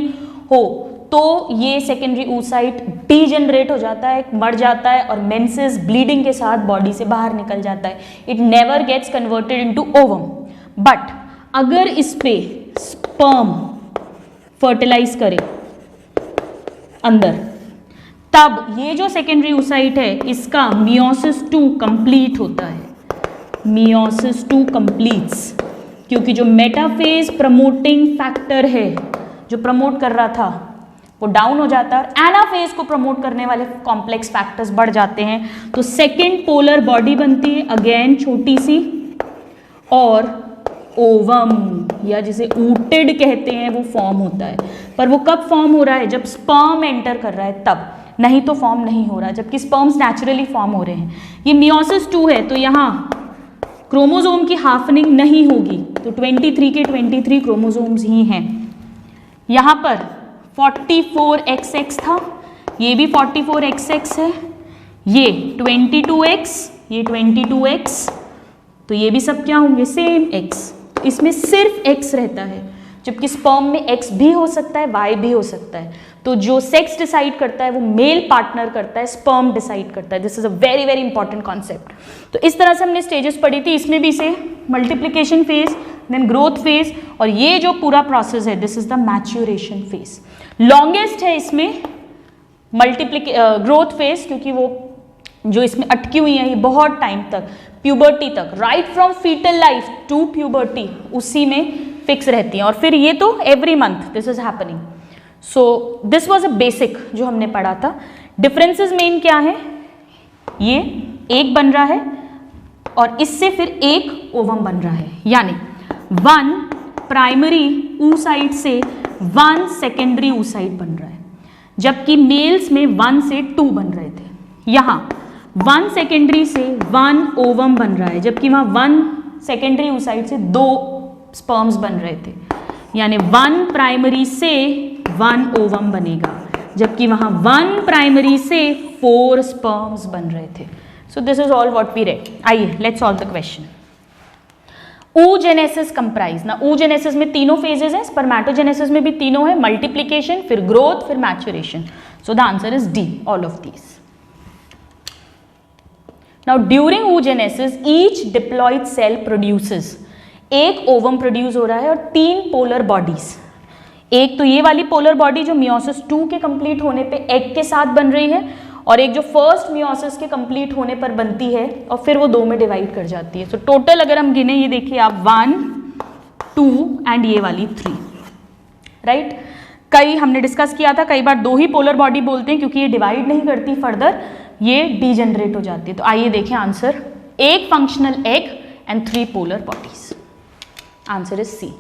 हो, तो ये सेकेंडरी oocyte डीजनरेट हो जाता है, मर जाता है और मेंसेस ब्लीडिंग के साथ बॉडी से बाहर निकल जाता है। It never gets converted into ovum. But अगर इस पे स्पर्म फर्टिलाइज करे अंदर, तब ये जो सेकेंडरी oocyte है इसका मियोसिस 2 कंप्लीट होता है। मियोसिस 2 कंप्लीट्स, क्योंकि जो मेटाफेज प्रमोटिंग फैक्टर है जो प्रमोट कर रहा था वो डाउन हो जाता है और एनाफेज को प्रमोट करने वाले कॉम्प्लेक्स फैक्टर्स बढ़ जाते हैं, तो सेकेंड पोलर बॉडी बनती है, अगेन छोटी सी, और ओवम या जिसे ऊटेड कहते हैं वो फॉर्म होता है। पर वो कब फॉर्म हो रहा है? जब स्पर्म एंटर कर रहा है तब, नहीं तो फॉर्म नहीं हो रहा, जबकि स्पर्म्स नेचुरली फॉर्म हो रहे हैं। ये मियोसिस 2 है तो यहाँ क्रोमोसोम की हाफनिंग नहीं होगी, तो 23 के 23 क्रोमोसोम्स ही हैं। यहाँ पर 44XX था, ये भी 44XX है, ये 22X, ये 22X, तो ये भी सब क्या होंगे? Same X। इसमें सिर्फ X रहता है, जबकि स्पर्म में X भी हो सकता है, Y भी हो सकता है। तो जो सेक्स डिसाइड करता है वो मेल पार्टनर करता है, स्पर्म डिसाइड करता है। This is a very very important concept. तो इस तरह से हमने स्टेजेस पढ़ी थी, इसमें भी से multiplication phase, then growth phase, और ये जो पूरा प्रोसेस है this is the maturation phase. Longest है इसमें ग्रोथ फेज, क्योंकि वो जो इसमें अटकी हुई है ये बहुत टाइम तक, प्यूबर्टी तक, right from foetal life to puberty, उसी में फिक्स रहती हैं। और फिर ये तो every month this is happening. So this was a basic जो हमने पढ़ा था। डिफरेंसेस मेन क्या है? ये एक बन रहा है और इससे फिर एक ओवम बन रहा है, यानी 1 प्राइमरी oocyte से 1 सेकेंडरी oocyte बन रहा है, जबकि मेल्स में 1 से 2 बन रहे थे। यहाँ 1 सेकेंडरी से 1 ओवम बन रहा है, जबकि वहाँ 1 सेकेंडरी oocyte से 2 स्पर्म्स बन रहे थे, यानी 1 प्राइमरी से 1 ओवम बनेगा, जबकि वहाँ 1 प्राइमरी से 4 स्पर्म्स बन रहे थे। So this is all what we read. आइए let's solve the question. oogenesis comprise ना, oogenesis में तीनों फेजेस हैं, स्पर्मेटोजेनेसिस में भी तीनों है, मल्टीप्लिकेशन, फिर ग्रोथ, फिर maturation. So the answer is D, all of these. Now during oogenesis each diploid cell produces, एक ओवम प्रोड्यूस हो रहा है और 3 पोलर बॉडीज। एक तो ये वाली पोलर बॉडी जो मियोसिस 2 के कंप्लीट होने पे एग के साथ बन रही है, और एक जो फर्स्ट मियोसिस के कंप्लीट होने पर बनती है और फिर वो 2 में डिवाइड कर जाती है। सो टोटल अगर हम गिने, ये देखिए आप 1, 2 एंड ये वाली 3, राइट। कई हमने डिस्कस किया था, कई बार 2 ही पोलर बॉडी बोलते हैं क्योंकि ये डिवाइड नहीं करती फर्दर, ये डीजनरेट हो जाती है। तो आइए देखें answer, 1 functional egg and 3 polar bodies. Answer is C.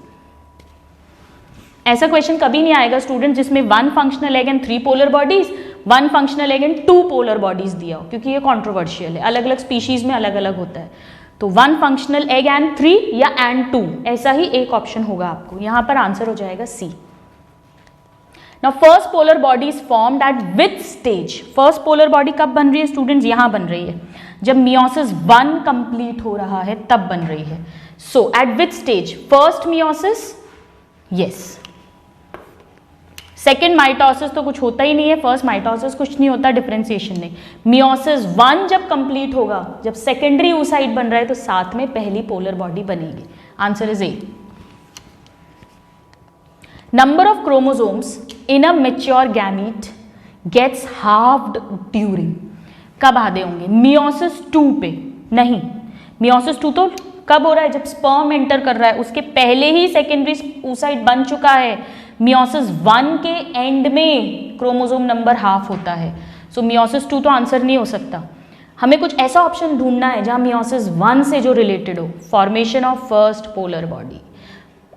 ऐसा क्वेश्चन कभी नहीं आएगा स्टूडेंट जिसमें 1 functional egg and 3 polar bodies, 1 functional egg and 2 polar bodies दिया हो, क्योंकि ये कॉन्ट्रोवर्शियल है, अलग अलग स्पीशीज में अलग अलग होता है। तो 1 फंक्शनल एग एंड 3 या एंड 2, ऐसा ही एक ऑप्शन होगा आपको। यहां पर आंसर हो जाएगा C. Now first polar body is formed at which stage? First polar body कब बन रही है स्टूडेंट्स? यहां बन रही है जब मियोसिस 1 कंप्लीट हो रहा है, तब बन रही है। So at which stage? First meiosis, yes. Second mitosis तो कुछ होता ही नहीं है, फर्स्ट माइटोसिस कुछ नहीं होता, डिफरेंशिएशन नहीं। मियोसिस 1 जब कंप्लीट होगा, जब सेकेंडरी oocyte बन रहा है, तो साथ में पहली पोलर बॉडी बनेगी। Answer is A. Number of chromosomes in a mature gamete gets halved during, कब आधे होंगे? मियोसिस 2 पे नहीं, मियोसिस 2 तो कब हो रहा है? जब स्पर्म एंटर कर रहा है, उसके पहले ही सेकेंडरी oocyte बन चुका है। मियोसिस 1 के एंड में क्रोमोसोम नंबर हाफ होता है। सो मियोसिस 2 तो आंसर नहीं हो सकता। हमें कुछ ऐसा ऑप्शन ढूंढना है जहां मियोसिस 1 से जो रिलेटेड हो। Formation of first polar body,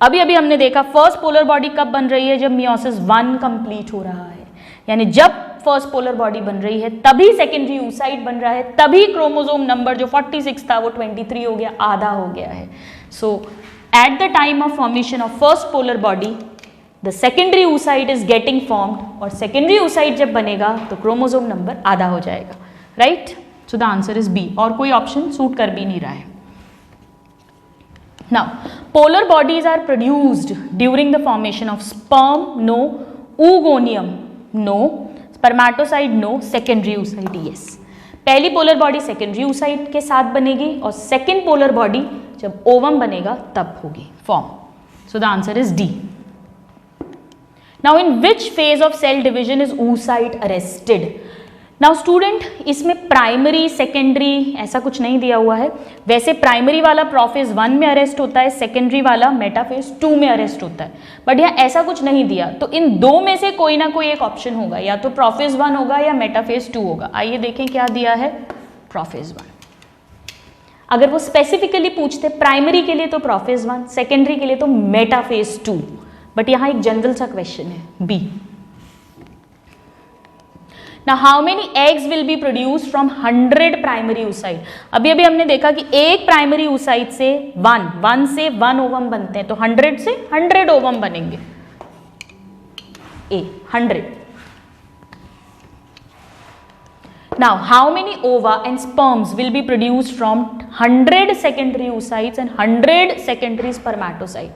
अभी अभी हमने देखा फर्स्ट पोलर बॉडी कब बन रही है? जब मियोसिस 1 कंप्लीट हो रहा है, यानी जब फर्स्ट पोलर बॉडी बन रही है तभी सेकेंडरी oocyte बन रहा है, तभी क्रोमोसोम नंबर जो 46 था वो 23 हो गया, आधा हो गया है। So at the time of formation of first polar body the secondary oocyte is getting formed, और सेकेंडरी oocyte जब बनेगा तो क्रोमोसोम नंबर आधा हो जाएगा, right? So the answer is B, और कोई ऑप्शन सूट कर भी नहीं रहा है। Now polar bodies are produced during the formation of sperm, no. oogoneum, no. Spermatocyte, no. Secondary oocyte, yes. पहली पोलर बॉडी सेकेंडरी oocyte के साथ बनेगी, और सेकेंड पोलर बॉडी जब ओवम बनेगा तब होगी form. So the answer is D. Now in which phase of cell division is oocyte arrested? Now student, इसमें प्राइमरी सेकेंडरी ऐसा कुछ नहीं दिया हुआ है। वैसे प्राइमरी वाला प्रोफेज 1 में अरेस्ट होता है, सेकेंडरी वाला मेटाफेज 2 में अरेस्ट होता है, बट यहाँ ऐसा कुछ नहीं दिया। तो इन दो में से कोई ना कोई एक ऑप्शन होगा, या तो प्रोफेज 1 होगा या मेटाफेज 2 होगा। आइए देखें क्या दिया है। प्रोफेज 1। अगर वो स्पेसिफिकली पूछते प्राइमरी के लिए तो प्रोफेज 1, सेकेंडरी के लिए तो मेटाफेज 2, बट यहां एक जनरल सा क्वेश्चन है B. Now how many eggs will be produced from 100 primary oocyte? अभी अभी हमने देखा कि एक प्राइमरी oocyte से 1 से 1 ओवम बनते हैं, तो 100 से 100 ओवम बनेंगे। ए 100। Now how many ova and sperms will be produced from 100 secondary oocytes and 100 secondary spermatocyte?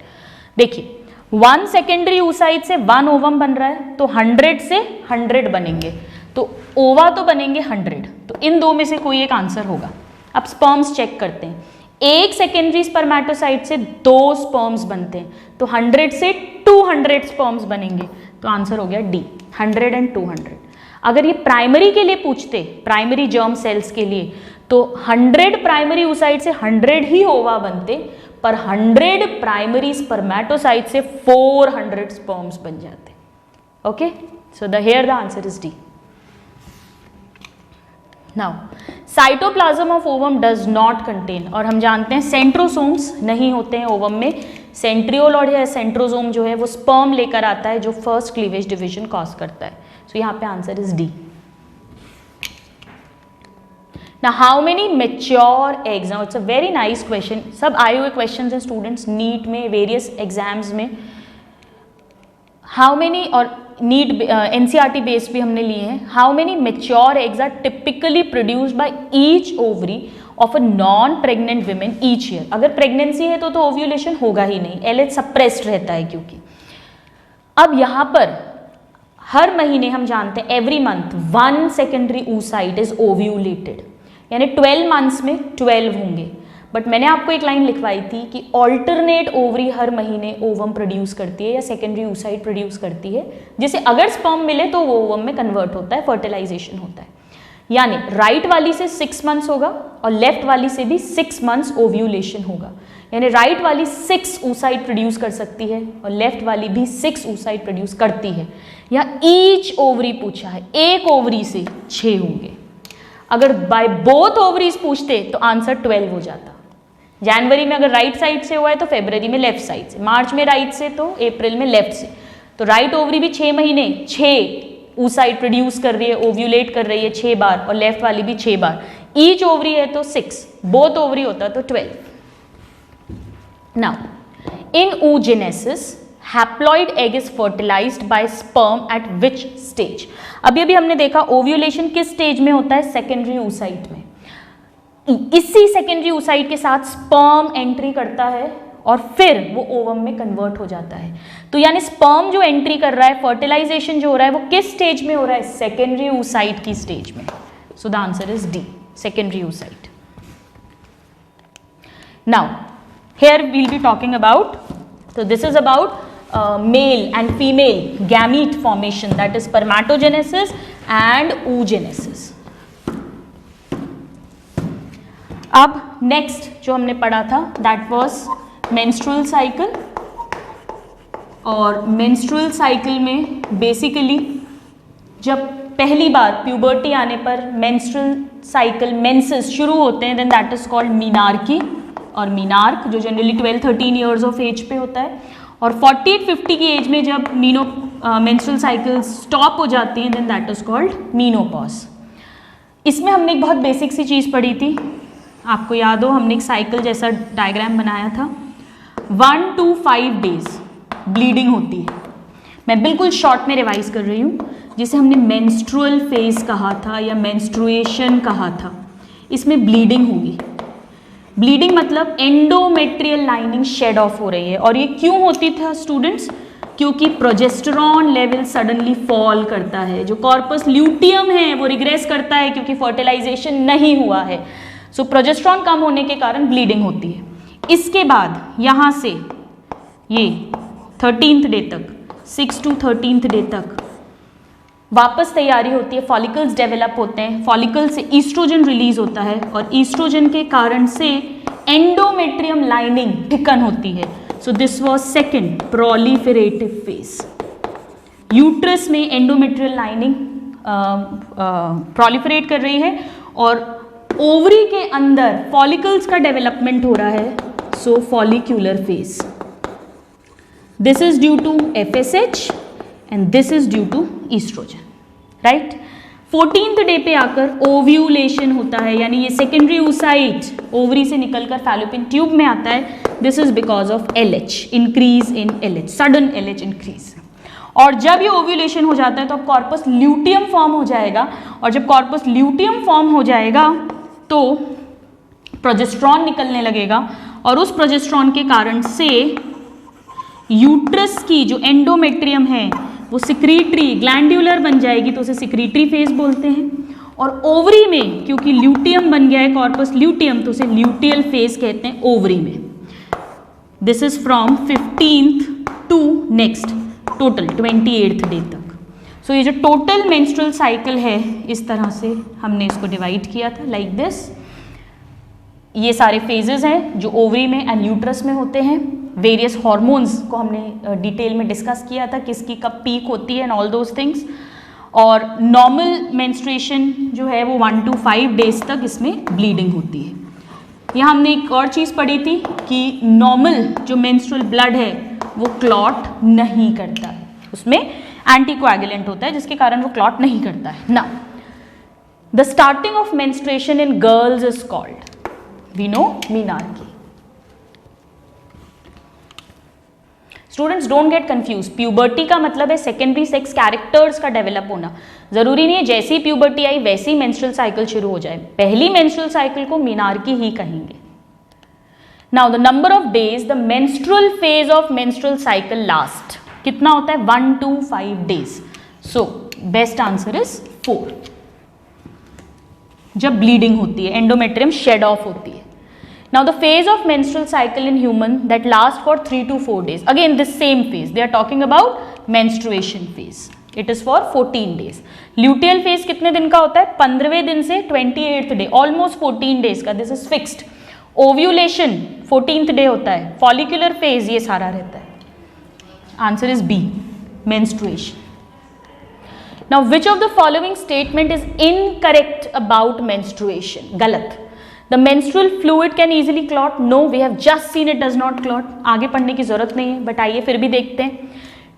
देखिए 1 सेकेंडरी oocyte से 1 ओवम बन रहा है, तो 100 से 100 बनेंगे, तो ओवा तो बनेंगे 100। तो इन दो में से कोई एक आंसर होगा। अब स्पर्म्स चेक करते हैं। एक सेकेंडरी स्पर्मेटोसाइट से 2 स्पर्म्स बनते हैं, तो 100 से 200 स्पर्म्स बनेंगे, तो आंसर हो गया डी, 100 एंड 200। अगर ये प्राइमरी के लिए पूछते, प्राइमरी जर्म सेल्स के लिए, तो 100 प्राइमरी oocyte से 100 ही ओवा बनते, पर 100 प्राइमरी स्पर्मेटोसाइट से 400 स्पर्म्स बन जाते। Okay, so the here the answer is D. Now cytoplasm of ovum does not contain, और हम जानते हैं सेंट्रोसोम्स नहीं होते हैं ओवम में। सेंट्रियोल और या सेंट्रोसोम जो है वो स्पर्म लेकर आता है, जो फर्स्ट क्लीवेज डिवीजन कॉज करता है। सो यहाँ पे answer is D. Now how many mature eggs? Now it's a very nice question. सब आए हुए questions हैं students नीट में, various exams में। How many, और नीट NCERT based भी हमने लिए हैं। How many mature eggs are typically produced by each ovary of a non-pregnant women each year? अगर pregnancy है तो ovulation होगा ही नहीं, LH suppressed रहता है क्योंकि। अब यहाँ पर हर महीने हम जानते हैं every month 1 secondary oocyte is ovulated, यानी 12 मंथ्स में 12 होंगे। बट मैंने आपको एक लाइन लिखवाई थी कि ऑल्टरनेट ओवरी हर महीने ओवम प्रोड्यूस करती है या सेकेंडरी oocyte प्रोड्यूस करती है, जिसे अगर स्पर्म मिले तो वो ओवम में कन्वर्ट होता है, फर्टिलाइजेशन होता है। यानी राइट वाली से 6 मंथ्स होगा और लेफ्ट वाली से भी 6 मंथ्स ओव्यूलेशन होगा। यानी राइट वाली 6 oocyte प्रोड्यूस कर सकती है और लेफ्ट वाली भी 6 oocyte प्रोड्यूस करती है। या ईच ओवरी पूछा है, एक ओवरी से 6 होंगे। अगर बाय बोथ ओवरीज पूछते तो आंसर 12 हो जाता। जनवरी में अगर राइट साइड से हुआ है तो फरवरी में लेफ्ट साइड से, मार्च में राइट से तो अप्रैल में लेफ्ट से। तो राइट ओवरी भी 6 महीने 6 oocyte प्रोड्यूस कर रही है, ओव्यूलेट कर रही है 6 बार, और लेफ्ट वाली भी 6 बार। ईच ओवरी है तो 6, बोथ ओवरी होता तो 12। Now in oogenesis haploid egg is fertilised by sperm at which stage? अभी अभी हमने देखा ओव्यूलेशन किस स्टेज में होता है? सेकेंडरी oocyte में। इसी सेकेंडरी oocyte के साथ स्पर्म एंट्री करता है और फिर वो ओवम में कन्वर्ट हो जाता है। तो यानी स्पर्म जो एंट्री कर रहा है, फर्टिलाइजेशन जो हो रहा है, वो किस स्टेज में हो रहा है? सेकेंडरी oocyte की स्टेज में। So the answer is D, secondary oocyte। Now here we'll be talking about, so this is about male and female gamete formation, that is spermatogenesis and oogenesis. अब next जो हमने पढ़ा था that was menstrual cycle, और menstrual cycle में basically जब पहली बार puberty आने पर menstrual cycle menses शुरू होते हैं, then that is called menarche, और मीनार्क जो जनरली 12-13 ईयर्स ऑफ एज पे होता है, और 48-50 की एज में जब मेंस्ट्रुअल साइकिल स्टॉप हो जाती हैं, then that is called menopause. इसमें हमने एक बहुत बेसिक सी चीज़ पढ़ी थी, आपको याद हो, हमने एक साइकिल जैसा डायग्राम बनाया था। 1 to 5 डेज ब्लीडिंग होती है। मैं बिल्कुल शॉर्ट में रिवाइज कर रही हूँ, जिसे हमने मेंस्ट्रुअल फेज कहा था या मेंस्ट्रुएशन कहा था। इसमें ब्लीडिंग होगी। ब्लीडिंग मतलब एंडोमेट्रियल लाइनिंग शेड ऑफ हो रही है, और ये क्यों होती था स्टूडेंट्स? क्योंकि प्रोजेस्टेरॉन लेवल सडनली फॉल करता है, जो कॉर्पस ल्यूटियम है वो रिग्रेस करता है क्योंकि फर्टिलाइजेशन नहीं हुआ है। सो प्रोजेस्टेरॉन कम होने के कारण ब्लीडिंग होती है। इसके बाद यहाँ से ये 13th डे तक, 6 to 13th डे तक वापस तैयारी होती है, फॉलिकल्स डेवलप होते हैं, फॉलिकल से ईस्ट्रोजन रिलीज होता है, और ईस्ट्रोजन के कारण से एंडोमेट्रियम लाइनिंग थिकन होती है। So this was second proliferative phase. Uterus में एंडोमेट्रियल लाइनिंग प्रोलिफरेट कर रही है, और ओवरी के अंदर फॉलिकल्स का डेवलपमेंट हो रहा है। So follicular phase, this is due to FSH and this is due to estrogen, right. 14th day पे आकर ओव्यूलेशन होता है, यानी ये सेकेंडरी oocyte ओवरी से निकलकर फैलोपियन ट्यूब में आता है। This is because of LH, increase in LH, sudden LH increase. और जब ये ओव्यूलेशन हो जाता है तो अब कॉर्पस ल्यूटियम फॉर्म हो जाएगा, और जब कॉर्पस ल्यूटियम फॉर्म हो जाएगा तो प्रोजेस्टेरॉन निकलने लगेगा, और उस प्रोजेस्टेरॉन के कारण से यूट्रस की जो एंडोमेट्रियम है वो सिक्रीटरी ग्लैंड्यूलर बन जाएगी, तो उसे सिक्रीटरी फेज बोलते हैं। और ओवरी में क्योंकि ल्यूटियम बन गया है, कॉर्पस ल्यूटियम, तो उसे ल्यूटियल फेज कहते हैं ओवरी में। This is from 15th to next total 28th day तक। सो ये जो टोटल मेंस्ट्रुअल साइकिल है, इस तरह से हमने इसको डिवाइड किया था, लाइक दिस। ये सारे फेजेस हैं जो ओवरी में एंड यूट्रस में होते हैं। वेरियस हॉर्मोन्स को हमने डिटेल में डिस्कस किया था, किसकी कब पीक होती है एंड ऑल दोज थिंग्स। और नॉर्मल मेंस्ट्रुएशन जो है वो 1 to 5 डेज तक इसमें ब्लीडिंग होती है। यहाँ हमने एक और चीज़ पढ़ी थी कि नॉर्मल जो मेंस्ट्रुअल ब्लड है वो क्लॉट नहीं करता है, उसमें एंटीकोएगुलेंट होता है जिसके कारण वो क्लॉट नहीं करता है। Now the starting of menstruation in girls is called, we know, menarche. Students don't get confuse, puberty का मतलब है सेकेंडरी सेक्स कैरेक्टर्स का डेवलप होना। जरूरी नहीं है जैसे ही प्यूबर्टी आई वैसे ही मेंस्ट्रुअल साइकिल शुरू हो जाए, पहली मेंस्ट्रुअल साइकिल को मीनार्की ही कहेंगे। Now the number of days the menstrual phase of menstrual cycle last, कितना होता है? 1 to 5 days. So best answer is 4, जब ब्लीडिंग होती है, एंडोमेट्रियम शेड ऑफ होती है। Now the phase of menstrual cycle in human that lasts for 3 to 4 days. Again this same phase. They are talking about menstruation phase. It is for 14 days. Luteal phase कितने दिन का होता है? 15वें दिन से 28th day. Almost 14 days का. This is fixed. Ovulation 14th day होता है. Follicular phase ये सारा रहता है. Answer is B. Menstruation. Now which of the following statement is incorrect about menstruation? गलत. The menstrual fluid can easily clot. No, we have just seen it does not clot. आगे पढ़ने की जरूरत नहीं है, बट आइए फिर भी देखते हैं.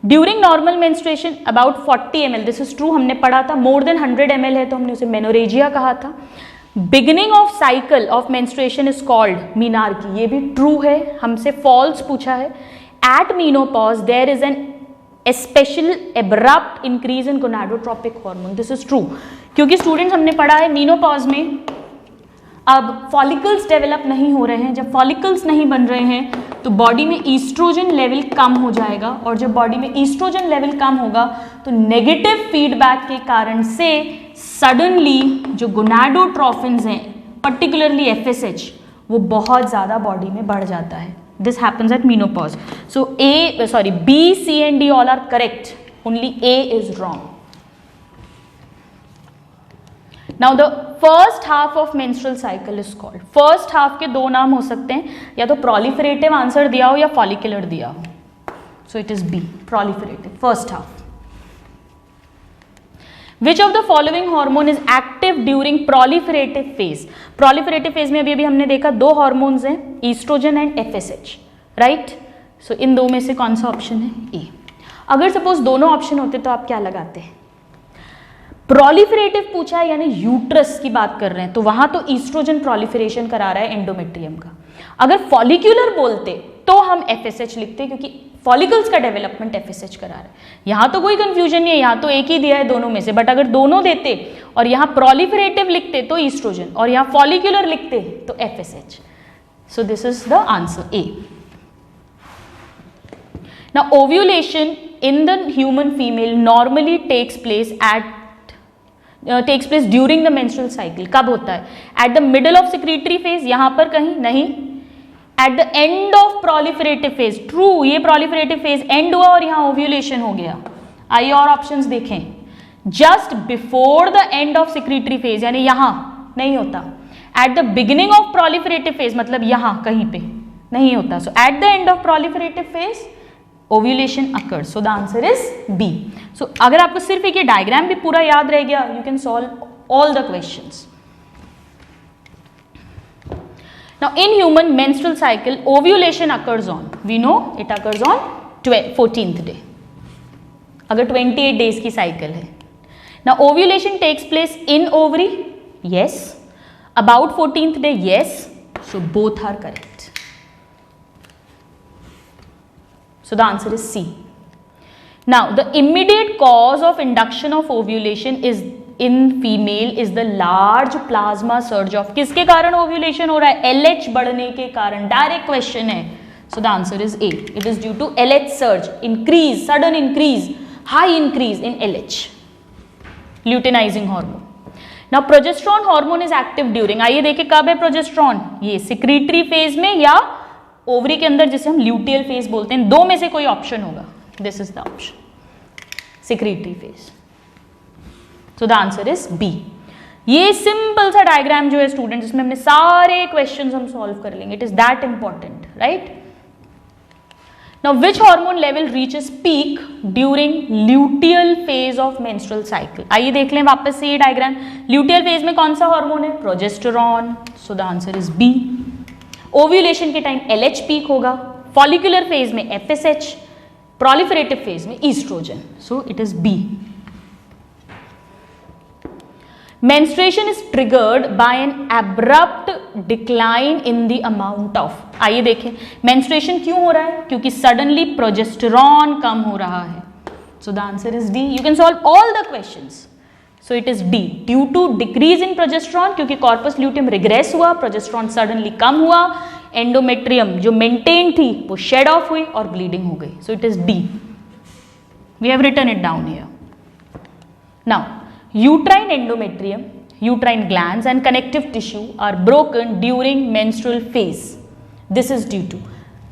During normal menstruation about 40 ml, this is true, हमने पढ़ा था. मोर देन 100 ml है तो हमने उसे मेनोरेजिया कहा था. Beginning of cycle of menstruation is called menarche, ये भी ट्रू है, हमसे फॉल्स पूछा है. At menopause there is an special abrupt increase in gonadotropic hormone, this is true, क्योंकि स्टूडेंट्स हमने पढ़ा है मीनोपॉज में अब फॉलिकल्स डेवलप नहीं हो रहे हैं. जब फॉलिकल्स नहीं बन रहे हैं तो बॉडी में ईस्ट्रोजन लेवल कम हो जाएगा, और जब बॉडी में ईस्ट्रोजन लेवल कम होगा तो नेगेटिव फीडबैक के कारण से सडनली जो गोनाडोट्रोफिन्स हैं, पर्टिकुलरली FSH, वो बहुत ज़्यादा बॉडी में बढ़ जाता है. This happens at menopause. So B, C and D all are correct, only A is wrong. Now the first half of menstrual cycle is called, first half के दो नाम हो सकते हैं, या तो proliferative आंसर दिया हो या follicular दिया हो. So it is B, proliferative, first half. Which of the following hormone is active during proliferative phase? Proliferative phase में अभी हमने देखा दो hormones हैं, estrogen and FSH, right? So इन दो में से कौन सा ऑप्शन है? A. अगर सपोज दोनों ऑप्शन होते तो आप क्या लगाते हैं? प्रोलिफरेटिव पूछा है यानी यूट्रस की बात कर रहे हैं, तो वहां तो ईस्ट्रोजन प्रोलिफरेशन करा रहा है एंडोमेट्रियम का. अगर फॉलिक्यूलर बोलते तो हम FSH लिखते, क्योंकि फॉलिकल्स का डेवलपमेंट FSH करा रहा है. यहां तो कोई कंफ्यूजन नहीं है, यहां तो एक ही दिया है दोनों में से, बट अगर दोनों देते और यहां प्रोलिफरेटिव लिखते तो ईस्ट्रोजन, और यहां फॉलिक्यूलर लिखते तो FSH. So this is the answer A. Now ovulation in the human female normally takes place during the menstrual cycle. कब होता है? At the middle of secretory phase, यहाँ पर कहीं नहीं. At the end of proliferative phase, true, ये proliferative phase end हुआ और यहाँ ovulation हो गया. आइए और ऑप्शंस देखें. Just before the end of secretory phase, यानी यहाँ नहीं होता. At the beginning of proliferative phase, मतलब यहाँ कहीं पे नहीं होता. So at the end of proliferative phase, ovulation occurs. So the answer is B. So अगर आपको सिर्फ एक ये डायग्राम भी पूरा याद रह गया, you can solve all the questions. Now in human menstrual cycle, ovulation occurs on, we know it occurs on 14th day. अगर 28 days की cycle है. Now ovulation takes place in ovary, yes. About 14th day, yes. So both are correct. So the answer is C. Now the immediate cause of induction of ovulation is in female is the large plasma surge of, किसके कारण ovulation हो रहा है? LH बढ़ने के कारण. Direct question है. So the answer is A. It is due to LH surge, increase, sudden increase, high increase in LH, luteinizing hormone. Now progesterone hormone is active during, आइए देखिए कब है प्रोजेस्ट्रॉन? ये सिक्रीटरी फेज में या ovary के अंदर, जिसे हम ल्यूटियल फेज बोलते हैं. दो में से कोई ऑप्शन होगा. This is the option, secretory phase. So the answer is B. ये सिंपल सा डायग्राम जो है स्टूडेंट, जिसमें हमने सारे क्वेश्चंस हम सॉल्व कर लेंगे. It is that important, right? Now which hormone level reaches peak during luteal phase of menstrual cycle? आइए देख लें वापस से ये डायग्राम. ल्यूटियल फेज में कौन सा हार्मोन है? Progesterone. So the answer is B. Ovulation के टाइम LH पीक होगा, फॉलिकुलर फेज में FSH, प्रोलिफरेटिव फेज में estrogen. So it is B. Menstruation is triggered by an abrupt decline in the amount of, आइए देखें menstruation क्यों हो रहा है? क्योंकि suddenly प्रोजेस्टेरॉन कम हो रहा है. So the answer is D. You can solve all the questions. So it is D. Due to decrease in progesterone, क्योंकि corpus luteum regress हुआ, progesterone suddenly कम हुआ, endometrium जो maintain थी वो shed off हुई और bleeding हो गई. So it is D. We have written it down here. Now uterine endometrium, uterine glands and connective tissue are broken during menstrual phase. This is due to,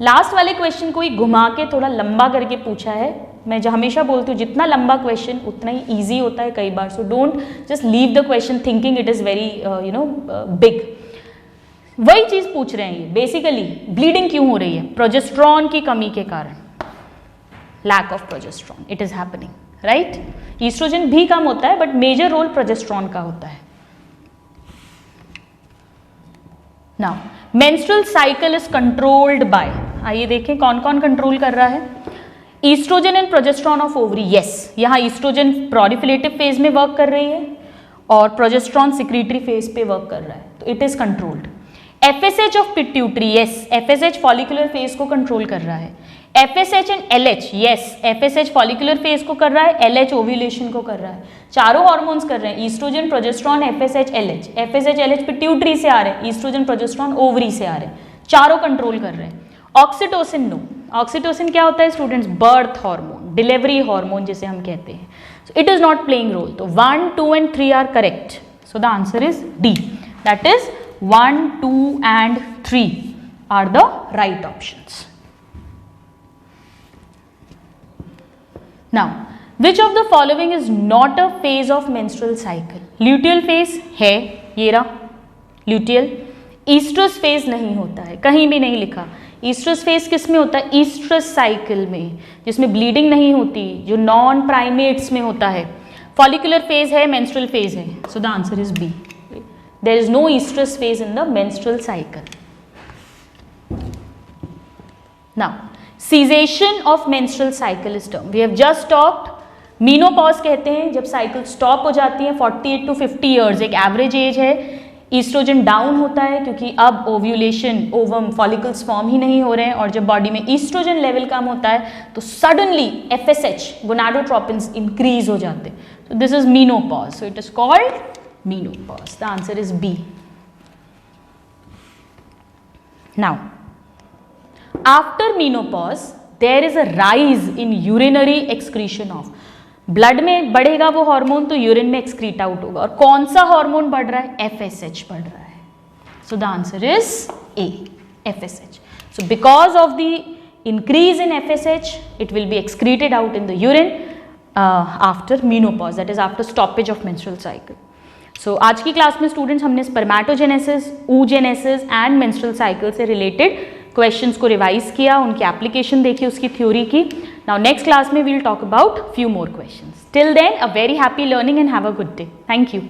last वाले question को ही घुमा के थोड़ा लंबा करके पूछा है. मैं जो हमेशा बोलती हूँ जितना लंबा क्वेश्चन उतना ही ईजी होता है कई बार. So don't just leave the question thinking it is very big. वही चीज़ पूछ रहे हैं ये. बेसिकली ब्लीडिंग क्यों हो रही है? प्रोजेस्ट्रॉन की कमी के कारण, lack of progesterone, it is happening, right? Estrogen भी कम होता है बट मेजर रोल प्रोजेस्ट्रॉन का होता है. Now menstrual cycle is controlled by, आइए देखें कौन कौन कंट्रोल कर रहा है. Estrogen and progesterone of ovary, yes, यहाँ ईस्ट्रोजन प्रोलिफरेटिव फेज में वर्क कर रही है और प्रोजेस्ट्रॉन सिक्रीटरी फेज पे वर्क कर रहा है, तो it is controlled. FSH of pituitary, yes, FSH follicular phase को कंट्रोल कर रहा है। FSH and LH, yes, FSH follicular phase को कर रहा है, LH ओव्यूलेशन को कर रहा है। चारों हार्मोन्स कर रहे हैं, estrogen, progesterone, FSH, LH। FSH, LH pituitary से आ रहे हैं, ईस्ट्रोजन, प्रोजेस्ट्रॉन ओवरी से आ रहे हैं, चारों कंट्रोल कर रहे हैं। ऑक्सीटोसिन, नो, ऑक्सीटोसिन क्या होता है students? Birth hormone, delivery hormone जिसे हम कहते हैं। So it is not playing role, तो 1, 2 and 3 are correct, so the answer is D, that is 1, 2 and 3 are the right options. Now, which of the following is not a phase of menstrual cycle? Luteal phase है, ये रहा luteal. Estrous phase नहीं होता है, कहीं भी नहीं लिखा। Estrous phase किस में होता है? Estrous cycle में, जिसमें bleeding नहीं होती, जो non primates में होता है। Follicular phase है, menstrual phase है, so the answer is B. There is no estrous phase in the menstrual cycle. Now, cessation of menstrual cycle is term. We have just talked. Menopause कहते हैं जब cycle stop हो जाती है 48 to 50 years, एक average age है। Oestrogen down होता है क्योंकि अब ओव्यूलेशन, ओवम, फॉलिकल्स फॉर्म ही नहीं हो रहे हैं, और जब बॉडी में ईस्ट्रोजन लेवल कम होता है तो सडनली FSH, गोनाडोट्रोपिन्स इंक्रीज हो जाते हैं। So this is menopause. So it is called menopause. The answer is B. Now, after menopause, there is a rise in urinary excretion of. Blood में बढ़ेगा वो hormone तो यूरिन में excrete out होगा, और कौन सा हार्मोन बढ़ रहा है? FSH बढ़ रहा है। So the answer is A, FSH. So because of the increase in FSH, it will be excreted out in the urine after menopause, that is after stoppage of menstrual cycle. सो आज की class में students हमने spermatogenesis, oogenesis and menstrual cycle से related questions को revise किया, उनकी application देखी, उसकी थ्योरी की। नाउ नेक्स्ट क्लास में we will talk about few more questions. Till then a very happy learning and have a good day. Thank you.